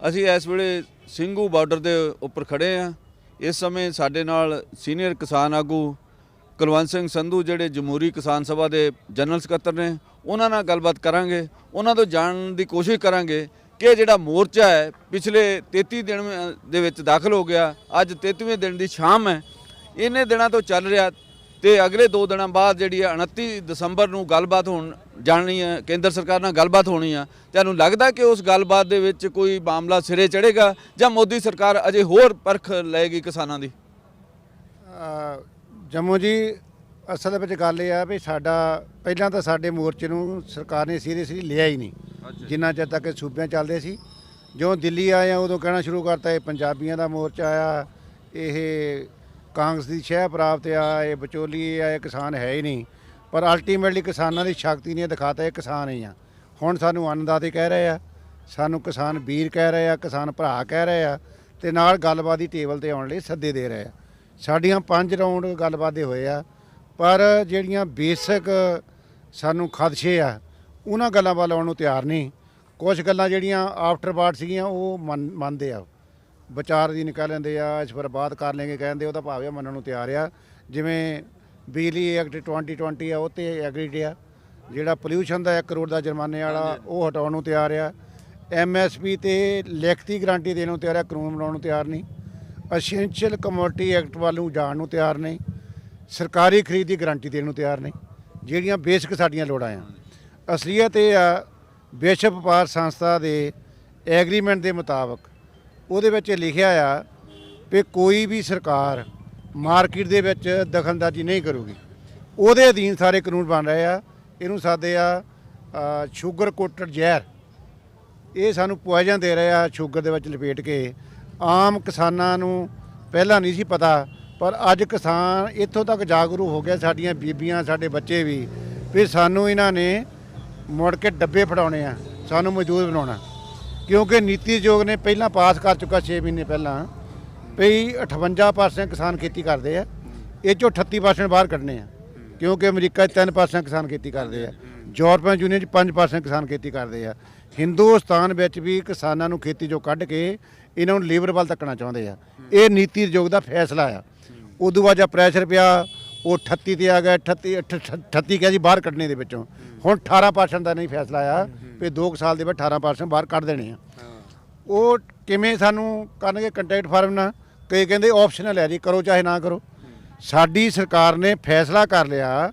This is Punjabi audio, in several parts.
ਅਸੀਂ ਇਸ ਵੇਲੇ ਸਿੰਘੂ ਬਾਰਡਰ ਦੇ ਉੱਪਰ ਖੜੇ ਹਾਂ। ਇਸ ਸਮੇਂ ਸਾਡੇ ਨਾਲ ਸੀਨੀਅਰ ਕਿਸਾਨ ਆਗੂ ਕੁਲਵੰਤ ਸਿੰਘ ਸੰਧੂ ਜਿਹੜੇ ਜਮਹੂਰੀ ਕਿਸਾਨ ਸਭਾ ਦੇ ਜਨਰਲ ਸਕੱਤਰ ਨੇ, ਉਹਨਾਂ ਨਾਲ ਗੱਲਬਾਤ ਕਰਾਂਗੇ। ਉਹਨਾਂ ਤੋਂ ਜਾਣਨ ਦੀ ਕੋਸ਼ਿਸ਼ ਕਰਾਂਗੇ ਕਿ ਜਿਹੜਾ ਮੋਰਚਾ ਹੈ ਪਿਛਲੇ 33 ਦਿਨ ਦੇ ਵਿੱਚ ਦਾਖਲ ਹੋ ਗਿਆ, ਅੱਜ 33ਵੇਂ ਦਿਨ ਦੀ ਸ਼ਾਮ ਹੈ, ਇੰਨੇ ਦਿਨਾਂ ਤੋਂ ਚੱਲ ਰਿਹਾ ਤੇ ਅਗਲੇ 2 ਦਿਨਾਂ ਬਾਅਦ ਜਿਹੜੀ 29 ਦਸੰਬਰ ਨੂੰ ਗੱਲਬਾਤ ਹੋਣ ਜਾਣੀ ਹੈ, ਕੇਂਦਰ ਸਰਕਾਰ ਨਾਲ ਗੱਲਬਾਤ ਹੋਣੀ ਆ। ਤੁਹਾਨੂੰ ਲੱਗਦਾ ਕਿ ਉਸ ਗੱਲਬਾਤ ਦੇ ਵਿੱਚ ਕੋਈ ਮਾਮਲਾ ਸਿਰੇ ਚੜ੍ਹੇਗਾ ਜਾਂ ਮੋਦੀ ਸਰਕਾਰ ਅਜੇ ਹੋਰ ਪਰਖ ਲਏਗੀ ਕਿਸਾਨਾਂ ਦੀ? ਜੰਮੂ ਜੀ, ਅਸਲ ਵਿੱਚ ਗੱਲ ਇਹ ਆ ਵੀ ਸਾਡਾ ਪਹਿਲਾਂ ਤਾਂ ਸਾਡੇ ਮੋਰਚੇ ਨੂੰ ਸਰਕਾਰ ਨੇ ਸੀਰੀਅਸਲੀ ਲਿਆ ਹੀ ਨਹੀਂ, ਜਿੰਨਾ ਚਿਰ ਤੱਕ ਸੂਬਿਆਂ ਚੱਲਦੇ ਸੀ। ਜਦੋਂ ਦਿੱਲੀ ਆਏ ਆ ਉਦੋਂ ਕਹਿਣਾ ਸ਼ੁਰੂ ਕਰਤਾ ਇਹ ਪੰਜਾਬੀਆਂ ਦਾ ਮੋਰਚਾ ਆ, ਇਹ ਕਾਂਗਰਸ ਦੀ ਸ਼ਹਿ ਪ੍ਰਾਪਤ ਆ, ਇਹ ਵਿਚੋਲੀ ਆ, ਇਹ ਕਿਸਾਨ ਹੈ ਹੀ ਨਹੀਂ। ਪਰ ਅਲਟੀਮੇਟਲੀ ਕਿਸਾਨਾਂ ਦੀ ਸ਼ਕਤੀ ਨੇ ਦਿਖਾਤਾ ਇਹ ਕਿਸਾਨ ਹੀ ਆ। ਹੁਣ ਸਾਨੂੰ ਅੰਨਦਾਤੇ ਕਹਿ ਰਹੇ ਆ, ਸਾਨੂੰ ਕਿਸਾਨ ਵੀਰ ਕਹਿ ਰਹੇ ਆ, ਕਿਸਾਨ ਭਰਾ ਕਹਿ ਰਹੇ ਆ, ਤੇ ਨਾਲ ਗੱਲਬਾਤ ਦੀ ਟੇਬਲ ਤੇ ਆਉਣ ਲਈ ਸੱਦੇ ਦੇ ਰਹੇ ਆ। ਸਾਡੀਆਂ 5 ਰਾਊਂਡ ਗੱਲਬਾਤ ਦੇ ਹੋਏ ਆ, ਪਰ ਜਿਹੜੀਆਂ ਬੇਸਿਕ ਸਾਨੂੰ ਖਦਸ਼ੇ ਆ ਉਹਨਾਂ ਗੱਲਾਂ ਵੱਲ ਆਉਣ ਨੂੰ ਤਿਆਰ ਨਹੀਂ। ਕੁਝ ਗੱਲਾਂ ਜਿਹੜੀਆਂ ਆਫਟਰ ਬਾਟ ਸੀਗੀਆਂ ਉਹ ਮੰਨਦੇ ਆ, ਵਿਚਾਰ ਦੀ ਨਿਕਾਲ ਲੈਂਦੇ ਆ, ਇਸ ਪਰ ਬਾਤ ਕਰ ਲੈਂਗੇ ਕਹਿੰਦੇ, ਉਹਦਾ ਭਾਵ ਆ ਮੰਨਣ ਨੂੰ ਤਿਆਰ ਆ। ਜਿਵੇਂ ਬਿਜਲੀ ਐਕਟ 2020 ਆ ਉਹ 'ਤੇ ਐਗਰੀਡ ਆ। ਜਿਹੜਾ ਪੋਲਿਊਸ਼ਨ ਦਾ 1 ਕਰੋੜ ਦਾ ਜੁਰਮਾਨੇ ਵਾਲਾ ਉਹ ਹਟਾਉਣ ਨੂੰ ਤਿਆਰ ਆ। MSP 'ਤੇ ਲਿਖਤੀ ਗਰੰਟੀ ਦੇਣ ਨੂੰ ਤਿਆਰ ਆ, ਕਾਨੂੰਨ ਬਣਾਉਣ ਨੂੰ ਤਿਆਰ ਨਹੀਂ। ਅਸੈਂਸ਼ੀਅਲ ਕਮੋਡਿਟੀ ਐਕਟ ਵੱਲ ਨੂੰ ਜਾਣ ਨੂੰ ਤਿਆਰ ਨਹੀਂ। ਸਰਕਾਰੀ ਖਰੀਦ ਦੀ ਗਰੰਟੀ ਦੇਣ ਨੂੰ ਤਿਆਰ ਨਹੀਂ, ਜਿਹੜੀਆਂ ਬੇਸਿਕ ਸਾਡੀਆਂ ਲੋੜਾਂ ਆ। ਅਸਲੀਅਤ ਇਹ ਆ, ਵਿਸ਼ਵ ਵਪਾਰ ਸੰਸਥਾ ਦੇ ਐਗਰੀਮੈਂਟ ਦੇ ਮੁਤਾਬਕ ਉਹਦੇ ਵਿੱਚ ਲਿਖਿਆ ਆ ਵੀ ਕੋਈ ਵੀ ਸਰਕਾਰ ਮਾਰਕੀਟ ਦੇ ਵਿੱਚ ਦਖਲਅੰਦਾਜ਼ੀ ਨਹੀਂ ਕਰੂਗੀ। ਉਹਦੇ ਅਧੀਨ ਸਾਰੇ ਕਾਨੂੰਨ ਬਣ ਰਹੇ ਆ। ਇਹਨੂੰ ਸਾਦੇ ਆ ਸ਼ੂਗਰ ਕੋਟਡ ਜ਼ਹਿਰ, ਇਹ ਸਾਨੂੰ ਪੁਆਇਜ਼ਨ ਦੇ ਰਹੇ ਆ ਸ਼ੂਗਰ ਦੇ ਵਿੱਚ ਲਪੇਟ ਕੇ। ਆਮ ਕਿਸਾਨਾਂ ਨੂੰ ਪਹਿਲਾਂ ਨਹੀਂ ਸੀ ਪਤਾ, ਪਰ ਅੱਜ ਕਿਸਾਨ ਇੱਥੋਂ ਤੱਕ ਜਾਗਰੂਕ ਹੋ ਗਿਆ, ਸਾਡੀਆਂ ਬੀਬੀਆਂ ਸਾਡੇ ਬੱਚੇ ਵੀ ਸਾਨੂੰ ਇਹਨਾਂ ਨੇ ਮੁੜ ਕੇ ਡੱਬੇ ਫੜਾਉਣੇ ਆ, ਸਾਨੂੰ ਮਜ਼ਦੂਰ ਬਣਾਉਣਾ। ਕਿਉਂਕਿ ਨੀਤੀ ਆਯੋਗ ਨੇ ਪਹਿਲਾਂ ਪਾਸ ਕਰ ਚੁੱਕਾ 6 ਮਹੀਨੇ ਪਹਿਲਾਂ ਵੀ 58% ਕਿਸਾਨ ਖੇਤੀ ਕਰਦੇ ਆ, ਇਹ 'ਚੋਂ 38% ਬਾਹਰ ਕੱਢਣੇ ਆ। ਕਿਉਂਕਿ ਅਮਰੀਕਾ 'ਚ 3% ਕਿਸਾਨ ਖੇਤੀ ਕਰਦੇ ਆ, ਯੂਰਪੀਅਨ ਯੂਨੀਅਨ 'ਚ 5% ਕਿਸਾਨ ਖੇਤੀ ਕਰਦੇ ਆ। ਹਿੰਦੁਸਤਾਨ ਵਿੱਚ ਵੀ ਕਿਸਾਨਾਂ ਨੂੰ ਖੇਤੀ 'ਚੋਂ ਕੱਢ ਕੇ ਇਹਨਾਂ ਨੂੰ ਲੇਬਰ ਵੱਲ ਧੱਕਣਾ ਚਾਹੁੰਦੇ ਆ। ਇਹ ਨੀਤੀ ਆਯੋਗ ਦਾ ਫੈਸਲਾ ਆ। ਉਦੋਂ ਬਾਅਦ ਜਦ ਪ੍ਰੈਸ਼ਰ ਪਿਆ ਉਹ 38 ਤੇ ਆ ਗਿਆ, 38 ਕਿਹਾ ਜੀ ਬਾਹਰ ਕੱਢਣੇ ਦੇ ਵਿੱਚੋਂ। ਹੁਣ 18% ਦਾ ਨਹੀਂ ਫੈਸਲਾ ਆ ਵੀ 2 ਸਾਲ ਦੇ ਬਾਅਦ 18% ਬਾਹਰ ਕੱਢ ਦੇਣੇ ਆ। ਉਹ ਕਿਵੇਂ ਸਾਨੂੰ ਕਰਨਗੇ ਕੰਟੈਕਟ ਫਾਰਮ ਨਾਲ? ਕਈ ਕਹਿੰਦੇ ਆਪਸ਼ਨਲ ਹੈ ਜੀ, ਕਰੋ ਚਾਹੇ ਨਾ ਕਰੋ। ਸਾਡੀ ਸਰਕਾਰ ਨੇ ਫੈਸਲਾ ਕਰ ਲਿਆ,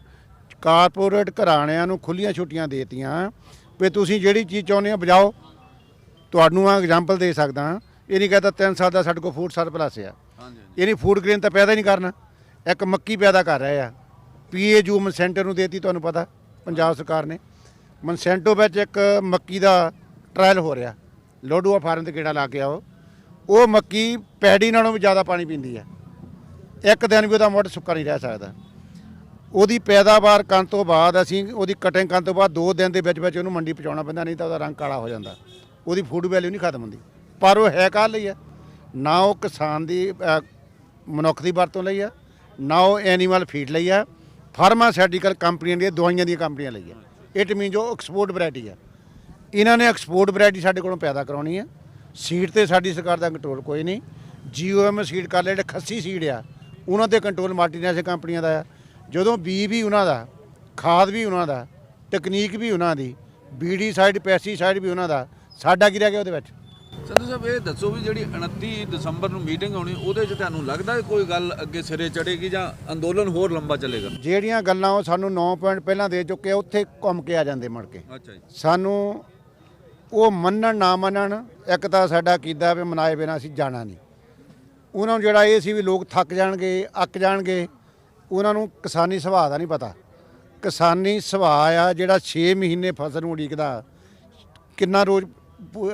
ਕਾਰਪੋਰੇਟ ਘਰਾਣਿਆਂ ਨੂੰ ਖੁੱਲੀਆਂ ਛੁੱਟੀਆਂ ਦੇ ਦਿੱਤੀਆਂ ਵੀ ਤੁਸੀਂ ਜਿਹੜੀ ਚੀਜ਼ ਚਾਹੁੰਦੇ ਹੋ ਬਜਾਓ। ਤੁਹਾਨੂੰ ਆ ਐਗਜ਼ਾਮਪਲ ਦੇ ਸਕਦਾ, ਇਹ ਨਹੀਂ ਕਹਿੰਦਾ 3 ਸਾਲ ਦਾ ਸਾਡੇ ਕੋਲ ਫੂਡ ਸਰਪਲਸ ਆ, ਇਹ ਨਹੀਂ ਫੂਡ ਗ੍ਰੇਨ ਤਾਂ ਪੈਦਾ ਹੀ ਨਹੀਂ ਕਰਨਾ। ਇੱਕ ਮੱਕੀ ਪੈਦਾ ਕਰ ਰਹੇ ਆ, PAU ਮਨਸੈਂਟੋ ਨੂੰ ਦੇਤੀ, ਤੁਹਾਨੂੰ ਪਤਾ ਪੰਜਾਬ ਸਰਕਾਰ ਨੇ। ਮਨਸੈਂਟੋ ਵਿੱਚ ਇੱਕ ਮੱਕੀ ਦਾ ਟਰਾਇਲ ਹੋ ਰਿਹਾ, ਲੋਡੂਆ ਫਾਰਮ 'ਤੇ ਗੇੜਾ ਲਾ ਕੇ ਆਓ। ਉਹ ਮੱਕੀ ਪੈਡੀ ਨਾਲੋਂ ਵੀ ਜ਼ਿਆਦਾ ਪਾਣੀ ਪੀਂਦੀ ਹੈ, ਇੱਕ ਦਿਨ ਵੀ ਉਹਦਾ ਮੁੱਢ ਸੁੱਕਾ ਨਹੀਂ ਰਹਿ ਸਕਦਾ। ਉਹਦੀ ਪੈਦਾਵਾਰ ਕਰਨ ਤੋਂ ਬਾਅਦ ਅਸੀਂ ਉਹਦੀ ਕਟਿੰਗ ਕਰਨ ਤੋਂ ਬਾਅਦ 2 ਦਿਨ ਦੇ ਵਿੱਚ ਉਹਨੂੰ ਮੰਡੀ ਪਹੁੰਚਾਉਣਾ ਪੈਂਦਾ, ਨਹੀਂ ਤਾਂ ਉਹਦਾ ਰੰਗ ਕਾਲਾ ਹੋ ਜਾਂਦਾ। ਉਹਦੀ ਫੂਡ ਵੈਲਿਊ ਨਹੀਂ ਖਤਮ ਹੁੰਦੀ। ਪਰ ਉਹ ਹੈ ਕਾਹਦੇ ਲਈ ਆ? ਨਾ ਉਹ ਕਿਸਾਨ ਦੀ ਮਨੁੱਖ ਦੀ ਵਰਤੋਂ ਲਈ ਆ, ਨਾ ਉਹ ਐਨੀਮਲ ਫੀਡ ਲਈ ਆ, ਫਾਰਮਾਸਿਊਟੀਕਲ ਕੰਪਨੀਆਂ ਦੀਆਂ ਦਵਾਈਆਂ ਦੀਆਂ ਕੰਪਨੀਆਂ ਲਈ ਆ। ਇਟ ਮੀਨ ਜੋ ਐਕਸਪੋਰਟ ਵੈਰਾਈਟੀ ਆ, ਇਹਨਾਂ ਨੇ ਐਕਸਪੋਰਟ ਵੈਰਾਈਟੀ ਸਾਡੇ ਕੋਲੋਂ ਪੈਦਾ ਕਰਾਉਣੀ ਆ। ਸੀਡ ਤੇ ਸਾਡੀ ਸਰਕਾਰ ਦਾ ਕੰਟਰੋਲ ਕੋਈ ਨਹੀਂ। GOM ਸੀਡ ਕਰ ਲੈ, ਜਿਹੜੇ ਖੱਸੀ ਸੀਡ ਆ ਉਹਨਾਂ 'ਤੇ ਕੰਟਰੋਲ ਮਲਟੀਨੈਸ਼ਨਲ ਕੰਪਨੀਆਂ ਦਾ ਆ। ਜਦੋਂ ਬੀ ਵੀ ਉਹਨਾਂ ਦਾ, ਖਾਦ ਵੀ ਉਹਨਾਂ ਦਾ, ਟੈਕਨੀਕ ਵੀ ਉਹਨਾਂ ਦੀ, ਵੀਡੀਸਾਈਡ ਪੈਸਟੀਸਾਈਡ ਵੀ ਉਹਨਾਂ ਦਾ, ਸਾਡਾ ਕੀ ਰਹਿ ਗਿਆ ਉਹਦੇ ਵਿੱਚ? ਸੰਧੂ ਸਾਹਿਬ, ਇਹ ਦੱਸੋ ਵੀ ਜਿਹੜੀ 29 ਦਸੰਬਰ ਨੂੰ ਮੀਟਿੰਗ ਹੋਣੀ, ਉਹਦੇ 'ਚ ਤੁਹਾਨੂੰ ਲੱਗਦਾ ਕੋਈ ਗੱਲ ਅੱਗੇ ਸਿਰੇ ਚੜ੍ਹੇਗੀ ਜਾਂ ਅੰਦੋਲਨ ਹੋਰ ਲੰਬਾ ਚੱਲੇਗਾ? ਜਿਹੜੀਆਂ ਗੱਲਾਂ ਉਹ ਸਾਨੂੰ 9 ਪੁਆਇੰਟ ਪਹਿਲਾਂ ਦੇ ਚੁੱਕੇ ਆ, ਉੱਥੇ ਘੁੰਮ ਕੇ ਆ ਜਾਂਦੇ ਮੁੜ ਕੇ। ਅੱਛਾ ਜੀ। ਸਾਨੂੰ ਉਹ ਮੰਨਣ ਨਾ ਮੰਨਣ, ਇੱਕ ਤਾਂ ਸਾਡਾ ਕੀਤਾ ਵੀ ਮਨਾਏ ਬਿਨਾਂ ਅਸੀਂ ਜਾਣਾ ਨਹੀਂ। ਉਹਨਾਂ ਨੂੰ ਜਿਹੜਾ ਇਹ ਸੀ ਵੀ ਲੋਕ ਥੱਕ ਜਾਣਗੇ, ਅੱਕ ਜਾਣਗੇ, ਉਹਨਾਂ ਨੂੰ ਕਿਸਾਨੀ ਸੁਭਾਅ ਦਾ ਨਹੀਂ ਪਤਾ। ਕਿਸਾਨੀ ਸੁਭਾਅ ਆ ਜਿਹੜਾ 6 ਮਹੀਨੇ ਫਸਲ ਨੂੰ ਉਡੀਕਦਾ, ਕਿੰਨਾ ਰੋਜ਼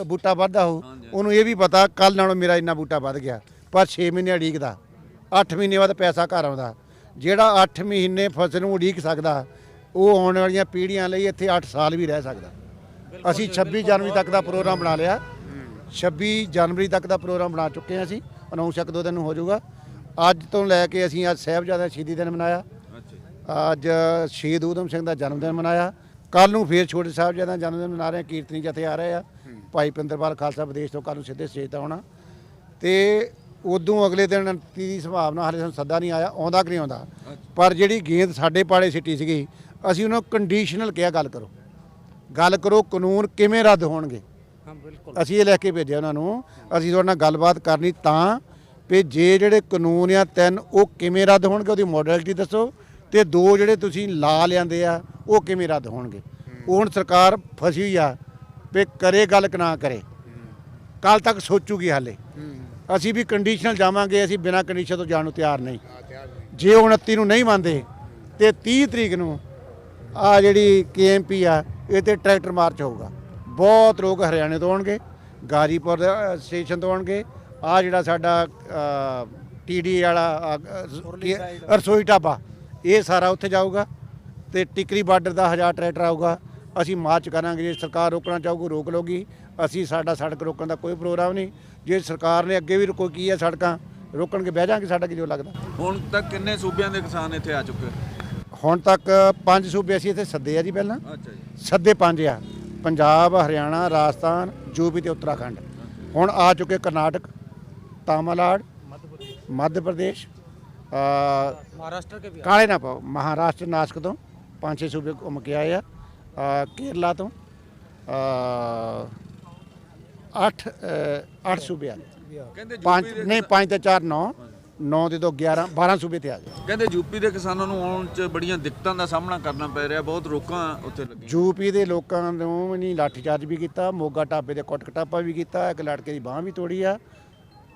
ਬੂਟਾ ਵੱਧਦਾ ਉਹਨੂੰ ਇਹ ਵੀ ਪਤਾ ਕੱਲ੍ਹ ਨਾਲੋਂ ਮੇਰਾ ਇੰਨਾ ਬੂਟਾ ਵੱਧ ਗਿਆ, ਪਰ 6 ਮਹੀਨੇ ਉਡੀਕਦਾ, 8 ਮਹੀਨੇ ਬਾਅਦ ਪੈਸਾ ਘਰ ਆਉਂਦਾ। ਜਿਹੜਾ 8 ਮਹੀਨੇ ਫਸਲ ਨੂੰ ਉਡੀਕ ਸਕਦਾ ਉਹ ਆਉਣ ਵਾਲੀਆਂ ਪੀੜ੍ਹੀਆਂ ਲਈ ਇੱਥੇ 8 ਸਾਲ ਵੀ ਰਹਿ ਸਕਦਾ। ਅਸੀਂ 26 ਜਨਵਰੀ ਤੱਕ ਦਾ ਪ੍ਰੋਗਰਾਮ ਬਣਾ ਲਿਆ, 26 ਜਨਵਰੀ ਤੱਕ ਦਾ ਪ੍ਰੋਗਰਾਮ ਬਣਾ ਚੁੱਕੇ ਹਾਂ ਅਸੀਂ। ਅਨਾਉਂਸ 1-2 ਦਿਨ ਨੂੰ ਹੋ ਜਾਊਗਾ। ਅੱਜ ਤੋਂ ਲੈ ਕੇ ਅਸੀਂ ਅੱਜ ਸਾਹਿਬਜ਼ਾਦਾ ਸ਼ਹੀਦੀ ਦਿਨ ਮਨਾਇਆ, ਅੱਜ ਸ਼ਹੀਦ ਊਧਮ ਸਿੰਘ ਦਾ ਜਨਮ ਦਿਨ ਮਨਾਇਆ, ਕੱਲ ਨੂੰ ਫੇਰ ਛੋਟੇ ਸਾਹਿਬਜ਼ਾਦਿਆਂ ਦਾ ਜਨਮ ਦਿਨ ਮਨਾ ਰਹੇ ਆ, ਕੀਰਤਨੀ ਜਥੇ ਆ ਰਹੇ ਆ, ਭਾਈ ਪਿੰਦਰਪਾਲ ਖਾਲਸਾ ਵਿਦੇਸ਼ ਤੋਂ ਕੱਲ ਨੂੰ ਸਿੱਧੇ ਸਟੇਜ 'ਤੇ ਆਉਣਾ। ਤੇ ਉਦੋਂ ਅਗਲੇ ਦਿਨ ਦੀ ਸੰਭਾਵਨਾ, ਹਾਲੇ ਸਾਨੂੰ ਸੱਦਾ ਨਹੀਂ ਆਇਆ, ਆਉਂਦਾ ਕਿ ਨਹੀਂ ਆਉਂਦਾ। ਪਰ ਜਿਹੜੀ ਗੇਂਦ ਸਾਡੇ ਪਾੜੇ ਸਿੱਟੀ ਸੀਗੀ, ਅਸੀਂ ਉਹਨਾਂ ਨੂੰ ਕੰਡੀਸ਼ਨਲ ਕਿਹਾ ਗੱਲ ਕਰੋ ਕਾਨੂੰਨ ਕਿਵੇਂ ਰੱਦ ਹੋਣਗੇ। ਅਸੀਂ ਇਹ ਲੈ ਕੇ ਭੇਜਿਆ ਉਹਨਾਂ ਨੂੰ, ਅਸੀਂ ਤੁਹਾਡੇ ਨਾਲ ਗੱਲਬਾਤ ਕਰਨੀ ਤਾਂ ਵੀ ਜੇ ਜਿਹੜੇ ਕਾਨੂੰਨ ਆ 3 ਉਹ ਕਿਵੇਂ ਰੱਦ ਹੋਣਗੇ, ਉਹਦੀ ਮੋਡੈਲਿਟੀ ਦੱਸੋ, ਤੇ 2 ਜਿਹੜੇ ਤੁਸੀਂ ਲਾ ਲਿਆਂਦੇ ਆ ਉਹ ਕਿਵੇਂ ਰੱਦ ਹੋਣਗੇ। ਉਹ ਹੁਣ ਸਰਕਾਰ ਫਸੀ ਹੋਈ ਆ ਵੀ ਕਰੇ ਗੱਲ ਕਿ ਨਾ ਕਰੇ, ਕੱਲ ਤੱਕ ਸੋਚੂਗੀ। ਹਾਲੇ ਅਸੀਂ ਵੀ ਕੰਡੀਸ਼ਨਲ ਜਾਵਾਂਗੇ, ਅਸੀਂ ਬਿਨਾਂ ਕੰਡੀਸ਼ਨ ਤੋਂ ਜਾਣ ਨੂੰ ਤਿਆਰ ਨਹੀਂ। ਜੇ 29 ਨੂੰ ਨਹੀਂ ਮੰਨਦੇ ਤੇ 30 ਤਰੀਕ ਨੂੰ ਆ ਜਿਹੜੀ KMP ਆ ਇਹ ਤੇ ਟਰੈਕਟਰ ਮਾਰਚ ਹੋਊਗਾ। ਬਹੁਤ ਲੋਕ ਹਰਿਆਣੇ ਤੋਂ ਆਉਣਗੇ, ਗਾਜੀਪੁਰ ਦੇ ਸਟੇਸ਼ਨ ਤੋਂ ਆਉਣਗੇ, ਆ ਜਿਹੜਾ ਸਾਡਾ TD ਵਾਲਾ ਰਸੋਈ ਢਾਬਾ ਇਹ ਸਾਰਾ ਉੱਥੇ ਜਾਊਗਾ, ਤੇ ਟਿਕਰੀ ਬਾਰਡਰ ਦਾ 1000 ਟਰੈਕਟਰ ਆਊਗਾ। ਅਸੀਂ ਮਾਰਚ ਕਰਾਂਗੇ, ਜੇ ਸਰਕਾਰ ਰੋਕਣਾ ਚਾਹੂਗੀ ਰੋਕ ਲਊਗੀ, ਅਸੀਂ ਸਾਡਾ ਸੜਕ ਰੋਕਣ ਦਾ ਕੋਈ ਪ੍ਰੋਗਰਾਮ ਨਹੀਂ। ਜੇ ਸਰਕਾਰ ਨੇ ਅੱਗੇ ਵੀ ਕੋਈ ਕੀ ਹੈ ਸੜਕਾਂ ਰੋਕਣਗੇ ਬਹਿ ਜਾਾਂਗੇ, ਸਾਡਾ ਕੀ ਜੋ ਲੱਗਦਾ। ਹੁਣ ਤੱਕ ਕਿੰਨੇ ਸੂਬਿਆਂ ਦੇ ਕਿਸਾਨ ਇੱਥੇ ਆ ਚੁੱਕੇ? ਹੁਣ ਤੱਕ 5 ਸੂਬੇ ਅਸੀਂ ਇੱਥੇ ਸੱਦੇ ਆ ਜੀ। ਪਹਿਲਾਂ ਅੱਛਾ ਜੀ, ਸੱਦੇ 5 ਆ, ਪੰਜਾਬ, ਹਰਿਆਣਾ, ਰਾਜਸਥਾਨ, ਯੂਪੀ ਤੇ ਉੱਤਰਾਖੰਡ। ਹੁਣ ਆ ਚੁੱਕੇ ਕਰਨਾਟਕ, ਤਾਮਿਲਨਾਡੂ, मध्य प्रदेश, महाराष्ट्र के भी काले ना पाओ, महाराष्ट्र नासिक तो 5-6 सूबे घूम के आए आ, केरला तो 8 सूबे आ, ਕਹਿੰਦੇ 5 नहीं 5 ਤੇ 4 9 ਦੇ ਤੋਂ 11-12 ਸੂਬੇ ਤੇ ਆ ਗਏ। ਕਹਿੰਦੇ ਯੂਪੀ ਦੇ ਕਿਸਾਨਾਂ ਨੂੰ ਆਉਣ 'ਚ ਬੜੀਆਂ ਦਿੱਕਤਾਂ ਦਾ ਸਾਹਮਣਾ ਕਰਨਾ ਪੈ ਰਿਹਾ, ਬਹੁਤ ਰੋਕਾਂ ਉੱਥੇ ਲੱਗੀਆਂ। ਯੂਪੀ ਦੇ ਲੋਕਾਂ ਨੂੰ ਵੀ ਨਹੀਂ ਲਾਠੀਚਾਰਜ ਵੀ ਕੀਤਾ, ਮੋਗਾ ਢਾਬੇ ਦੇ ਕੁੱਟ ਕਟਾਪਾ ਵੀ ਕੀਤਾ, ਇੱਕ ਲੜਕੇ ਦੀ ਬਾਂਹ ਵੀ ਤੋੜੀ ਆ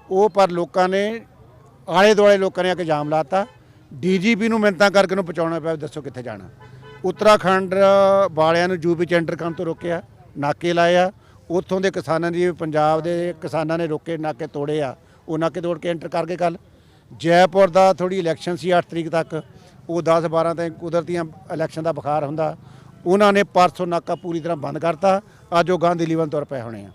ਉਹ। ਪਰ ਲੋਕਾਂ ਨੇ ਆਲੇ ਦੁਆਲੇ ਲੋਕਾਂ ਨੇ ਆ ਕੇ ਜਾਮ ਲਾਤਾ, DGP ਨੂੰ ਮਿੰਨਤਾਂ ਕਰਕੇ ਨੂੰ ਪਹੁੰਚਾਉਣਾ ਪਿਆ, ਦੱਸੋ ਕਿੱਥੇ ਜਾਣਾ। ਉੱਤਰਾਖੰਡ ਵਾਲਿਆਂ ਨੂੰ ਯੂਪੀ 'ਚ ਐਂਟਰ ਕਰਨ ਤੋਂ ਰੋਕਿਆ, ਨਾਕੇ ਲਾਏ ਆ। ਉੱਥੋਂ ਦੇ ਕਿਸਾਨਾਂ ਦੀ, ਪੰਜਾਬ ਦੇ ਕਿਸਾਨਾਂ ਨੇ ਰੋਕੇ, ਨਾਕੇ ਤੋੜੇ ਆ, ਉਹ ਨਾਕੇ ਤੋੜ ਕੇ ਐਂਟਰ ਕਰਕੇ। ਕੱਲ ਜੈਪੁਰ ਦਾ ਥੋੜੀ ਇਲੈਕਸ਼ਨ ਸੀ 8 ਤਰੀਕ ਤੱਕ, ਉਹ 10-12 ਤੇ ਕੁਦਰਤੀਆਂ ਇਲੈਕਸ਼ਨ ਦਾ ਬੁਖਾਰ ਹੁੰਦਾ, ਉਹਨਾਂ ਨੇ ਪਰਸੋਂ ਨਾਕਾ ਪੂਰੀ ਤਰ੍ਹਾਂ ਬੰਦ ਕਰਤਾ। ਅੱਜ ਉਹ ਗਾਂ ਦਿੱਲੀ ਵੱਲ ਤੁਰ ਪਏ ਹੋਣੇ ਆ।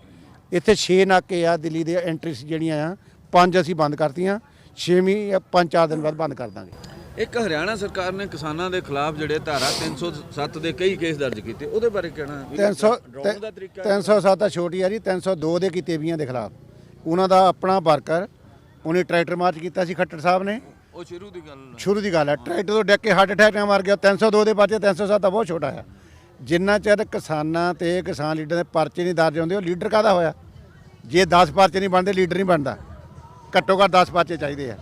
ਇੱਥੇ 6 ਨਾਕੇ ਆ ਦਿੱਲੀ ਦੇ ਐਂਟਰੀਸ ਜਿਹੜੀਆਂ ਆ, 5 ਅਸੀਂ ਬੰਦ ਕਰਤੀਆਂ, 6ਵੀਂ 5-4 ਦਿਨ ਬਾਅਦ ਬੰਦ ਕਰ ਦਾਂਗੇ। ਇੱਕ ਹਰਿਆਣਾ ਸਰਕਾਰ ਨੇ ਕਿਸਾਨਾਂ ਦੇ ਖਿਲਾਫ ਜਿਹੜੇ ਧਾਰਾ 307 ਦੇ ਕਈ ਕੇਸ ਦਰਜ ਕੀਤੇ, ਉਹਦੇ ਬਾਰੇ ਕਹਿਣਾ 307 ਤਾਂ ਛੋਟੀ ਆ ਜੀ, 302 ਦੇ ਕੀਤੇ 20 ਦੇ ਖਿਲਾਫ। ਉਹਨਾਂ ਦਾ ਆਪਣਾ ਵਰਕਰ, ਉਹਨੇ ਟਰੈਕਟਰ ਮਾਰਚ ਕੀਤਾ ਸੀ, ਖੱਟਰ ਸਾਹਿਬ ਨੇ। ਉਹ ਸ਼ੁਰੂ ਦੀ ਗੱਲ ਹੈ, ਟਰੈਕਟਰ ਤੋਂ ਡਿੱਗ ਕੇ ਹਾਰਟ ਅਟੈਕ ਨਾਲ ਮਰ ਗਿਆ। 302 ਦੇ ਪਰਚੇ, 307 ਤਾਂ ਬਹੁਤ ਛੋਟਾ ਆ। ਜਿੰਨਾ ਚਿਰ ਕਿਸਾਨਾਂ ਤੇ ਕਿਸਾਨ ਲੀਡਰ ਦੇ ਪਰਚੇ ਨਹੀਂ ਦਰਜ ਹੁੰਦੇ, ਉਹ ਲੀਡਰ ਕਾਹਦਾ ਹੋਇਆ। ਜੇ 10 ਪਰਚੇ ਨਹੀਂ ਬਣਦੇ, ਲੀਡਰ ਨਹੀਂ ਬਣਦਾ। ਘੱਟੋ ਘੱਟ 10 ਪਰਚੇ ਚਾਹੀਦੇ ਆ।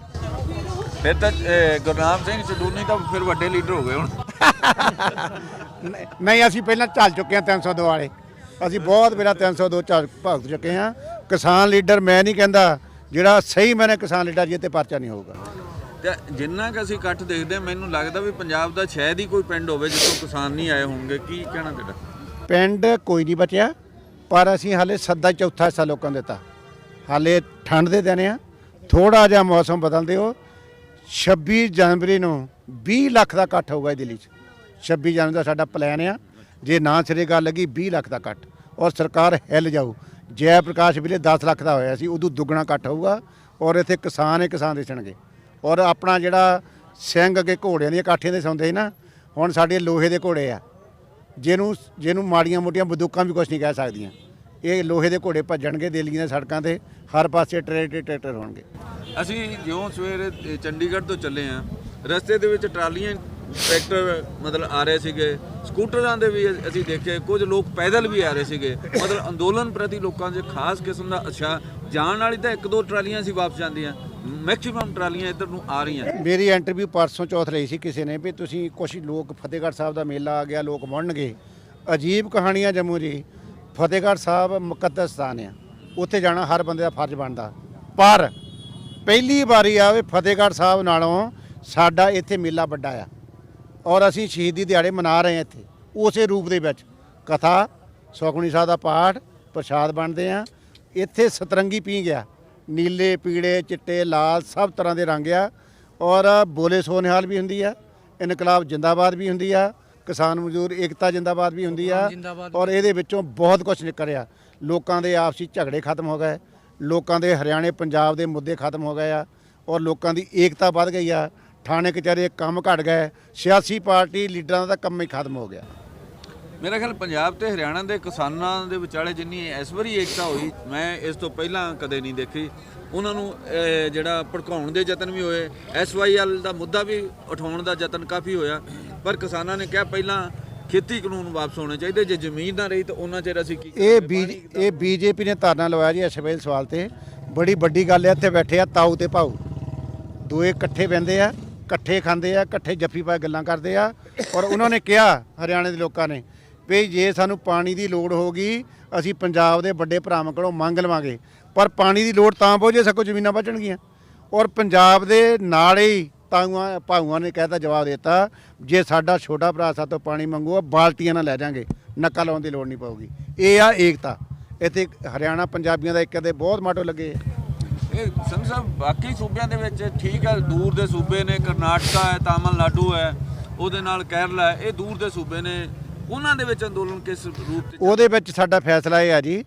ਫਿਰ ਤਾਂ ਗੁਰਨਾਮ ਸਿੰਘ ਚਡੂਨੀ ਤਾਂ ਫਿਰ ਵੱਡੇ ਲੀਡਰ ਹੋ ਗਏ ਹੁਣ। ਨਹੀਂ, ਅਸੀਂ ਪਹਿਲਾਂ ਚੱਲ ਚੁੱਕੇ ਹਾਂ 302 ਵਾਲੇ, ਅਸੀਂ ਬਹੁਤ ਮੇਰਾ 302 ਚੱਲ ਭੁਗਤ ਚੁੱਕੇ ਹਾਂ। ਕਿਸਾਨ ਲੀਡਰ ਮੈਂ ਨਹੀਂ ਕਹਿੰਦਾ, ਜਿਹੜਾ ਸਹੀ ਮੈਨੇ ਕਿਸਾਨ ਲੀਡਰ ਜੀ ਤੇ ਪਰਚਾ ਨਹੀਂ ਹੋਊਗਾ। ਤੇ ਜਿੰਨਾ ਕਿ ਅਸੀਂ ਇਕੱਠ ਦੇਖਦੇ, ਮੈਨੂੰ ਲੱਗਦਾ ਵੀ ਪੰਜਾਬ ਦਾ ਸ਼ਾਇਦ ਹੀ ਕੋਈ ਪਿੰਡ ਹੋਵੇ ਜਿੱਥੋਂ ਕਿਸਾਨ ਨਹੀਂ ਆਏ ਹੋਣਗੇ। ਕੀ ਕਹਿਣਾ ਤੁਹਾਡਾ? ਪਿੰਡ ਕੋਈ ਨਹੀਂ ਬਚਿਆ, ਪਰ ਅਸੀਂ ਹਾਲੇ ਸੱਦਾ ਚੌਥਾ ਹਿੱਸਾ ਲੋਕਾਂ ਨੂੰ ਦਿੱਤਾ। ਹਾਲੇ ਠੰਡ ਦੇ ਦਿਨ ਆ, ਥੋੜਾ ਜਿਹਾ ਮੌਸਮ ਬਦਲਦੇ ਹੋ। 26 ਜਨਵਰੀ ਨੂੰ 20 ਲੱਖ ਦਾ ਇਕੱਠ ਹੋਊਗਾ ਦਿੱਲੀ 'ਚ। 26 ਜਨਵਰੀ ਦਾ ਸਾਡਾ ਪਲਾਨ ਆ, ਜੇ ਨਾ ਸਿਰੇ ਗੱਲ ਲੱਗੀ 20 ਲੱਖ ਦਾ ਇਕੱਠ, ਔਰ ਸਰਕਾਰ ਹਿੱਲ ਜਾਊ। ਜੈ ਪ੍ਰਕਾਸ਼ ਵੇਲੇ 10 ਲੱਖ ਦਾ ਹੋਇਆ ਸੀ, ਉਦੋਂ ਦੁੱਗਣਾ ਇਕੱਠ ਹੋਊਗਾ। ਔਰ ਇੱਥੇ ਕਿਸਾਨ ਹੀ ਕਿਸਾਨ ਦਿਸਣਗੇ। ਔਰ ਆਪਣਾ ਜਿਹੜਾ ਸਿੰਘ ਅੱਗੇ ਘੋੜਿਆਂ ਦੀਆਂ ਕਾਠੀਆਂ ਦੇ ਸੌਂਦੇ ਸੀ ਨਾ, ਹੁਣ ਸਾਡੇ ਲੋਹੇ ਦੇ ਘੋੜੇ ਆ, ਜਿਹਨੂੰ ਮਾੜੀਆਂ ਮੋਟੀਆਂ ਬੰਦੂਕਾਂ ਵੀ ਕੁਛ ਨਹੀਂ ਕਹਿ ਸਕਦੀਆਂ। ਇਹ ਲੋਹੇ ਦੇ ਘੋੜੇ ਭੱਜਣਗੇ ਦਿੱਲੀ ਦੀਆਂ ਸੜਕਾਂ ਤੇ, ਹਰ ਪਾਸੇ ਟਰੈਕਟਰ ਹੋਣਗੇ। ਅਸੀਂ ਜਿਉਂ ਸਵੇਰੇ ਚੰਡੀਗੜ੍ਹ ਤੋਂ ਚੱਲੇ ਆ, ਰਸਤੇ ਦੇ ਵਿੱਚ ਟਰਾਲੀਆਂ, ਟਰੈਕਟਰ ਮਤਲਬ ਆ ਰਹੇ ਸੀਗੇ, ਸਕੂਟਰਾਂ ਦੇ ਵੀ ਅਸੀਂ ਦੇਖੇ, ਕੁਝ ਲੋਕ ਪੈਦਲ ਵੀ ਆ ਰਹੇ ਸੀਗੇ। ਮਤਲਬ ਅੰਦੋਲਨ ਪ੍ਰਤੀ ਲੋਕਾਂ 'ਚ ਖਾਸ ਕਿਸਮ ਦਾ ਅੱਛਾ। ਜਾਣ ਵਾਲੀ ਤਾਂ 1-2 ਟਰਾਲੀਆਂ ਸੀ ਵਾਪਸ ਜਾਂਦੀਆਂ, ਮੈਕਸਿਮਮ ਟਰਾਲੀਆਂ ਇੱਧਰ ਨੂੰ ਆ ਰਹੀਆਂ। ਮੇਰੀ ਇੰਟਰਵਿਊ ਪਰਸੋਂ ਚੌਥ ਲਈ ਸੀ ਕਿਸੇ ਨੇ ਵੀ ਤੁਸੀਂ ਕੁਛ ਲੋਕ, ਫਤਿਹਗੜ੍ਹ ਸਾਹਿਬ ਦਾ ਮੇਲਾ ਆ ਗਿਆ, ਲੋਕ ਮੁੜਨਗੇ। ਅਜੀਬ ਕਹਾਣੀਆਂ ਜੰਮੂ ਜੀ। ਫਤਿਹਗੜ੍ਹ ਸਾਹਿਬ ਮੁਕੱਦਸ ਸਥਾਨ ਆ, ਉੱਥੇ ਜਾਣਾ ਹਰ ਬੰਦੇ ਦਾ ਫਰਜ਼ ਬਣਦਾ। ਪਰ ਪਹਿਲੀ ਵਾਰੀ ਆ ਵੀ ਫਤਿਹਗੜ੍ਹ ਸਾਹਿਬ ਨਾਲੋਂ ਸਾਡਾ ਇੱਥੇ ਮੇਲਾ ਵੱਡਾ ਆ, ਔਰ ਅਸੀਂ ਸ਼ਹੀਦੀ ਦਿਹਾੜੇ ਮਨਾ ਰਹੇ ਹਾਂ ਇੱਥੇ ਉਸੇ ਰੂਪ ਦੇ ਵਿੱਚ। ਕਥਾ, ਸੁਖਮਨੀ ਸਾਹਿਬ ਦਾ ਪਾਠ, ਪ੍ਰਸ਼ਾਦ ਬਣਦੇ ਆ। ਇੱਥੇ ਸਤਰੰਗੀ ਪੀ ਗਿਆ, ਨੀਲੇ, ਪੀਲੇ, ਚਿੱਟੇ, ਲਾਲ ਸਭ ਤਰ੍ਹਾਂ ਦੇ ਰੰਗ ਆ। ਔਰ ਬੋਲੇ ਸੋ ਨਿਹਾਲ ਵੀ ਹੁੰਦੀ ਆ, ਇਨਕਲਾਬ ਜਿੰਦਾਬਾਦ ਵੀ ਹੁੰਦੀ ਆ, ਕਿਸਾਨ ਮਜ਼ਦੂਰ ਏਕਤਾ ਜਿੰਦਾਬਾਦ ਵੀ ਹੁੰਦੀ ਆ। ਔਰ ਇਹਦੇ ਵਿੱਚੋਂ ਬਹੁਤ ਕੁਝ ਨਿਕਲਿਆ। ਲੋਕਾਂ ਦੇ ਆਪਸੀ ਝਗੜੇ ਖਤਮ ਹੋ ਗਏ, ਲੋਕਾਂ ਦੇ ਹਰਿਆਣੇ ਪੰਜਾਬ ਦੇ ਮੁੱਦੇ ਖਤਮ ਹੋ ਗਏ ਆ, ਔਰ ਲੋਕਾਂ ਦੀ ਏਕਤਾ ਵੱਧ ਗਈ ਆ। ਥਾਣੇ ਕਚਹਿਰੇ ਕੰਮ ਘਟ ਗਏ, ਸਿਆਸੀ ਪਾਰਟੀ ਲੀਡਰਾਂ ਦਾ ਕੰਮ ਹੀ ਖਤਮ ਹੋ ਗਿਆ। ਮੇਰਾ ਖਿਆਲ ਪੰਜਾਬ ਤੇ ਹਰਿਆਣਾ ਦੇ ਕਿਸਾਨਾਂ ਦੇ ਵਿਚਾਲੇ ਜਿੰਨੀ ਇਸ ਵਾਰੀ ਏਕਤਾ ਹੋਈ ਮੈਂ ਇਸ ਤੋਂ ਪਹਿਲਾਂ ਕਦੇ ਨਹੀਂ ਦੇਖੀ। ਉਹਨਾਂ ਨੂੰ ਜਿਹੜਾ ਭੜਕਾਉਣ ਦੇ ਯਤਨ ਵੀ ਹੋਏ, SYL ਦਾ ਮੁੱਦਾ ਵੀ ਉਠਾਉਣ ਦਾ ਯਤਨ ਕਾਫੀ ਹੋਇਆ, ਪਰ ਕਿਸਾਨਾਂ ਨੇ ਕਿਹਾ ਪਹਿਲਾਂ ਖੇਤੀ ਕਾਨੂੰਨ ਵਾਪਸ ਹੋਣੇ ਚਾਹੀਦੇ, ਜੇ ਜ਼ਮੀਨ ਨਾ ਰਹੀ ਤਾਂ ਉਹਨਾਂ ਚਿਰ ਅਸੀਂ ਕੀ ਇਹ BJP ਨੇ ਧਰਨਾ ਲਵਾਇਆ ਜੀ SYL ਸਵਾਲ ਤੇ। ਬੜੀ ਵੱਡੀ ਗੱਲ ਹੈ, ਇੱਥੇ ਬੈਠੇ ਆ ਤਾਊ ਤੇ ਭਾਊ, ਦੋਏ ਇਕੱਠੇ ਬਹਿੰਦੇ ਆ, ਇਕੱਠੇ ਖਾਂਦੇ ਆ, ਇਕੱਠੇ ਜੱਫੀ ਪਾ ਗੱਲਾਂ ਕਰਦੇ ਆ। ਔਰ ਉਹਨਾਂ ਨੇ ਕਿਹਾ ਹਰਿਆਣੇ ਦੇ ਲੋਕਾਂ ਨੇ ਵੀ ਜੇ ਸਾਨੂੰ ਪਾਣੀ ਦੀ ਲੋੜ ਹੋਗੀ ਅਸੀਂ ਪੰਜਾਬ ਦੇ ਵੱਡੇ ਭਰਾਵਾਂ ਕੋਲੋਂ ਮੰਗ ਲਵਾਂਗੇ, ਪਰ ਪਾਣੀ ਦੀ ਲੋੜ ਤਾਂ ਪਹੁੰਚੇ ਸਗੋਂ ਜ਼ਮੀਨਾਂ ਬਚਣਗੀਆਂ। ਔਰ ਪੰਜਾਬ ਦੇ ਨਾਲ ਹੀ ਤਾਊਆਂ ਭਾਊਆਂ ਨੇ ਕਹਿਤਾ, ਜਵਾਬ ਦਿੱਤਾ, ਜੇ ਸਾਡਾ ਛੋਟਾ ਭਰਾ ਸਾਤੋਂ ਪਾਣੀ ਮੰਗੂਗਾ ਬਾਲਟੀਆਂ ਨਾਲ ਲੈ ਜਾਾਂਗੇ, ਨੱਕਾ ਲਾਉਣ ਦੀ ਲੋੜ ਨਹੀਂ ਪਊਗੀ। ਇਹ ਆ ਏਕਤਾ। ਇੱਥੇ ਹਰਿਆਣਾ ਪੰਜਾਬੀਆਂ ਦਾ ਇੱਕ ਦੇ ਬਹੁਤ ਮਾਟੋ ਲੱਗੇ। ਇਹ ਸੰਧੂ ਸਾਹਿਬ ਬਾਕੀ ਸੂਬਿਆਂ ਦੇ ਵਿੱਚ ਠੀਕ ਹੈ, ਦੂਰ ਦੇ ਸੂਬੇ ਨੇ, ਕਰਨਾਟਕਾ ਹੈ, ਤਾਮਿਲਨਾਡੂ ਹੈ, ਉਹਦੇ ਨਾਲ ਕੇਰਲਾ ਹੈ, ਇਹ ਦੂਰ ਦੇ ਸੂਬੇ ਨੇ, ਉਹਨਾਂ ਦੇ ਵਿੱਚ ਅੰਦੋਲਨ ਕਿਸ ਰੂਪ 'ਚ? ਉਹਦੇ ਵਿੱਚ ਸਾਡਾ ਫੈਸਲਾ ਇਹ ਆ ਜੀ,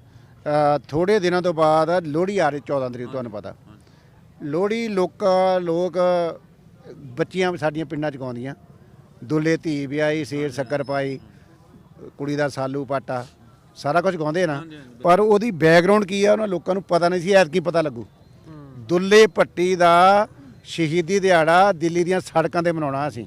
ਥੋੜੇ ਦਿਨਾਂ ਤੋਂ ਬਾਅਦ ਲੋਹੜੀ ਆ ਰਹੀ 14 ਤਰੀਕ, ਤੁਹਾਨੂੰ ਪਤਾ ਲੋਹੜੀ ਲੋਕ ਬੱਚੀਆਂ ਸਾਡੀਆਂ ਪਿੰਡਾਂ 'ਚ ਗਾਉਂਦੀਆਂ, ਦੁੱਲੇ ਧੀ ਵਿਆਹੀ, ਸੇਰ ਸ਼ੱਕਰ ਪਾਈ, ਕੁੜੀ ਦਾ ਸਾਲੂ ਪਾਟਾ, ਸਾਰਾ ਕੁਝ ਗਾਉਂਦੇ ਨਾ, ਪਰ ਉਹਦੀ ਬੈਕਗਰਾਉਂਡ ਕੀ ਆ ਉਹਨਾਂ ਲੋਕਾਂ ਨੂੰ ਪਤਾ ਨਹੀਂ ਸੀ। ਐਤਕੀ ਪਤਾ ਲੱਗੂ। ਦੁੱਲੇ ਭੱਟੀ ਦਾ ਸ਼ਹੀਦੀ ਦਿਹਾੜਾ ਦਿੱਲੀ ਦੀਆਂ ਸੜਕਾਂ ਤੇ ਮਨਾਉਣਾ ਅਸੀਂ।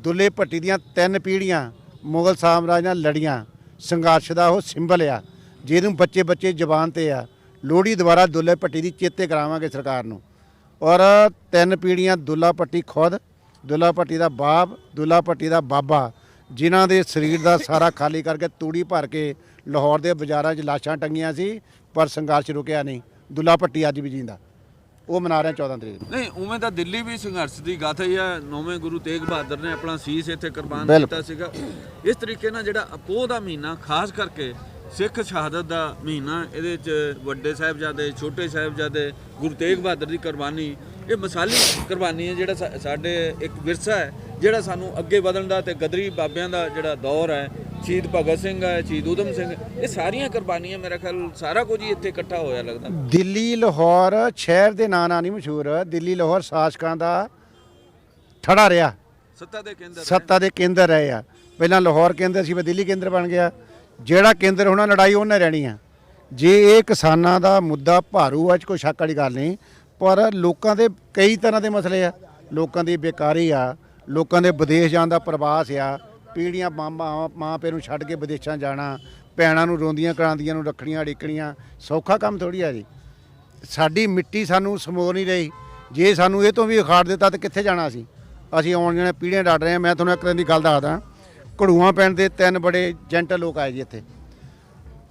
ਦੁੱਲੇ ਭੱਟੀ ਦੀਆਂ 3 ਪੀੜ੍ਹੀਆਂ ਮੁਗਲ ਸਾਮਰਾਜ ਨਾਲ ਲੜੀਆਂ, ਸੰਘਰਸ਼ ਦਾ ਉਹ ਸਿੰਬਲ ਆ, ਜਿਹਨੂੰ ਬੱਚੇ ਬੱਚੇ ਜ਼ਬਾਨ ਤੇ ਆ। ਲੋਹੜੀ ਦੁਆਰਾ ਦੁੱਲੇ ਭੱਟੀ ਦੀ ਚੇਤੇ ਕਰਾਵਾਂਗੇ ਸਰਕਾਰ ਨੂੰ। ਔਰ 3 ਪੀੜ੍ਹੀਆਂ ਦੁੱਲਾ ਭੱਟੀ ਖੁਦ, ਦੁੱਲਾ ਭੱਟੀ ਦਾ ਬਾਪ, ਦੁੱਲਾ ਭੱਟੀ ਦਾ ਬਾਬਾ, ਜਿਨ੍ਹਾਂ ਦੇ ਸਰੀਰ ਦਾ ਸਾਰਾ ਖਾਲੀ ਕਰਕੇ ਤੂੜੀ ਭਰ ਕੇ ਲਾਹੌਰ ਦੇ ਬਾਜ਼ਾਰਾਂ 'ਚ ਲਾਸ਼ਾਂ ਟੰਗੀਆਂ ਸੀ, ਪਰ ਸੰਘਰਸ਼ ਰੁਕਿਆ ਨਹੀਂ। ਦੁੱਲਾ ਭੱਟੀ ਅੱਜ ਵੀ ਜਿੰਦਾ, ਉਹ ਮਨਾ ਰਹੇ 14 ਤਰੀਕ ਨੂੰ। ਨਹੀਂ ਉਵੇਂ ਤਾਂ ਦਿੱਲੀ ਵੀ ਸੰਘਰਸ਼ ਦੀ ਗਾਥਾ ਹੀ ਆ। 9ਵੇਂ ਗੁਰੂ ਤੇਗ ਬਹਾਦਰ ਨੇ ਆਪਣਾ ਸੀਸ ਇੱਥੇ ਕੁਰਬਾਨ ਕੀਤਾ ਸੀਗਾ। ਇਸ ਤਰੀਕੇ ਨਾਲ ਜਿਹੜਾ ਅਪੋਹ ਦਾ ਮਹੀਨਾ, ਖਾਸ ਕਰਕੇ ਸਿੱਖ ਸ਼ਹਾਦਤ ਦਾ ਮਹੀਨਾ, ਇਹਦੇ 'ਚ ਵੱਡੇ ਸਾਹਿਬਜ਼ਾਦੇ, ਛੋਟੇ ਸਾਹਿਬਜ਼ਾਦੇ, ਗੁਰੂ ਤੇਗ ਬਹਾਦਰ ਦੀ ਕੁਰਬਾਨੀ, ਇਹ ਮਿਸਾਲੀ ਕੁਰਬਾਨੀ ਹੈ। ਜਿਹੜਾ ਸਾਡੇ ਇੱਕ ਵਿਰਸਾ ਹੈ, ਜਿਹੜਾ ਸਾਨੂੰ ਅੱਗੇ ਵਧਣ ਦਾ, ਤੇ ਗਦਰੀ ਬਾਬਿਆਂ ਦਾ ਜਿਹੜਾ ਦੌਰ ਹੈ, ਸ਼ਹੀਦ ਭਗਤ ਸਿੰਘ ਹੈ, ਸ਼ਹੀਦ ਊਧਮ ਸਿੰਘ, ਇਹ ਸਾਰੀਆਂ ਕੁਰਬਾਨੀਆਂ ਮੇਰਾ ਖਿਆਲ ਸਾਰਾ ਕੁਝ ਹੀ ਇੱਥੇ ਇਕੱਠਾ ਹੋਇਆ ਲੱਗਦਾ। ਦਿੱਲੀ ਲਾਹੌਰ ਸ਼ਹਿਰ ਦੇ ਨਾਂ ਨਾਲ ਨਹੀਂ ਮਸ਼ਹੂਰ, ਦਿੱਲੀ ਲਾਹੌਰ ਸ਼ਾਸਕਾਂ ਦਾ ਠੜਾ ਰਿਹਾ, ਸੱਤਾ ਦੇ ਕੇਂਦਰ ਰਹੇ ਆ। ਪਹਿਲਾਂ ਲਾਹੌਰ ਕੇਂਦਰ ਸੀ, ਫਿਰ ਦਿੱਲੀ ਕੇਂਦਰ ਬਣ ਗਿਆ। ਜਿਹੜਾ ਕੇਂਦਰ ਹੋਣਾ ਲੜਾਈ ਉਹਨੇ ਰਹਿਣੀ ਆ। ਜੇ ਇਹ ਕਿਸਾਨਾਂ ਦਾ ਮੁੱਦਾ ਭਾਰੂ ਆ, 'ਚ ਕੋਈ ਸ਼ੱਕ ਵਾਲੀ ਗੱਲ ਨਹੀਂ, ਪਰ ਲੋਕਾਂ ਦੇ ਕਈ ਤਰ੍ਹਾਂ ਦੇ ਮਸਲੇ ਆ। ਲੋਕਾਂ ਦੀ ਬੇਕਾਰੀ ਆ, ਲੋਕਾਂ ਦੇ ਵਿਦੇਸ਼ ਜਾਣ ਦਾ ਪ੍ਰਵਾਸ ਆ, ਪੀੜ੍ਹੀਆਂ ਮਾਂ ਪਿਓ ਨੂੰ ਛੱਡ ਕੇ ਵਿਦੇਸ਼ਾਂ ਜਾਣਾ, ਭੈਣਾਂ ਨੂੰ ਰੋਂਦੀਆਂ ਕਰਾਂਦੀਆਂ ਨੂੰ ਰੱਖੜੀਆਂ ਅੜਿਕਣੀਆਂ, ਸੌਖਾ ਕੰਮ ਥੋੜ੍ਹੀ ਆ ਜੀ। ਸਾਡੀ ਮਿੱਟੀ ਸਾਨੂੰ ਸਮੋ ਨਹੀਂ ਰਹੀ। ਜੇ ਸਾਨੂੰ ਇਹ ਤੋਂ ਵੀ ਉਖਾੜ ਦਿੱਤਾ ਤਾਂ ਕਿੱਥੇ ਜਾਣਾ ਅਸੀਂ ਆਉਣ ਜਾਣੇ ਪੀੜ੍ਹੀਆਂ ਡੱਟ ਰਹੇ ਹਾਂ। ਮੈਂ ਤੁਹਾਨੂੰ ਇੱਕ ਦਿਨ ਦੀ ਗੱਲ ਦੱਸਦਾ, ਘੜੂਆਂ ਪਿੰਡ ਦੇ 3 ਬੜੇ ਜੈਂਟਲ ਲੋਕ ਆਏ ਜੀ ਇੱਥੇ।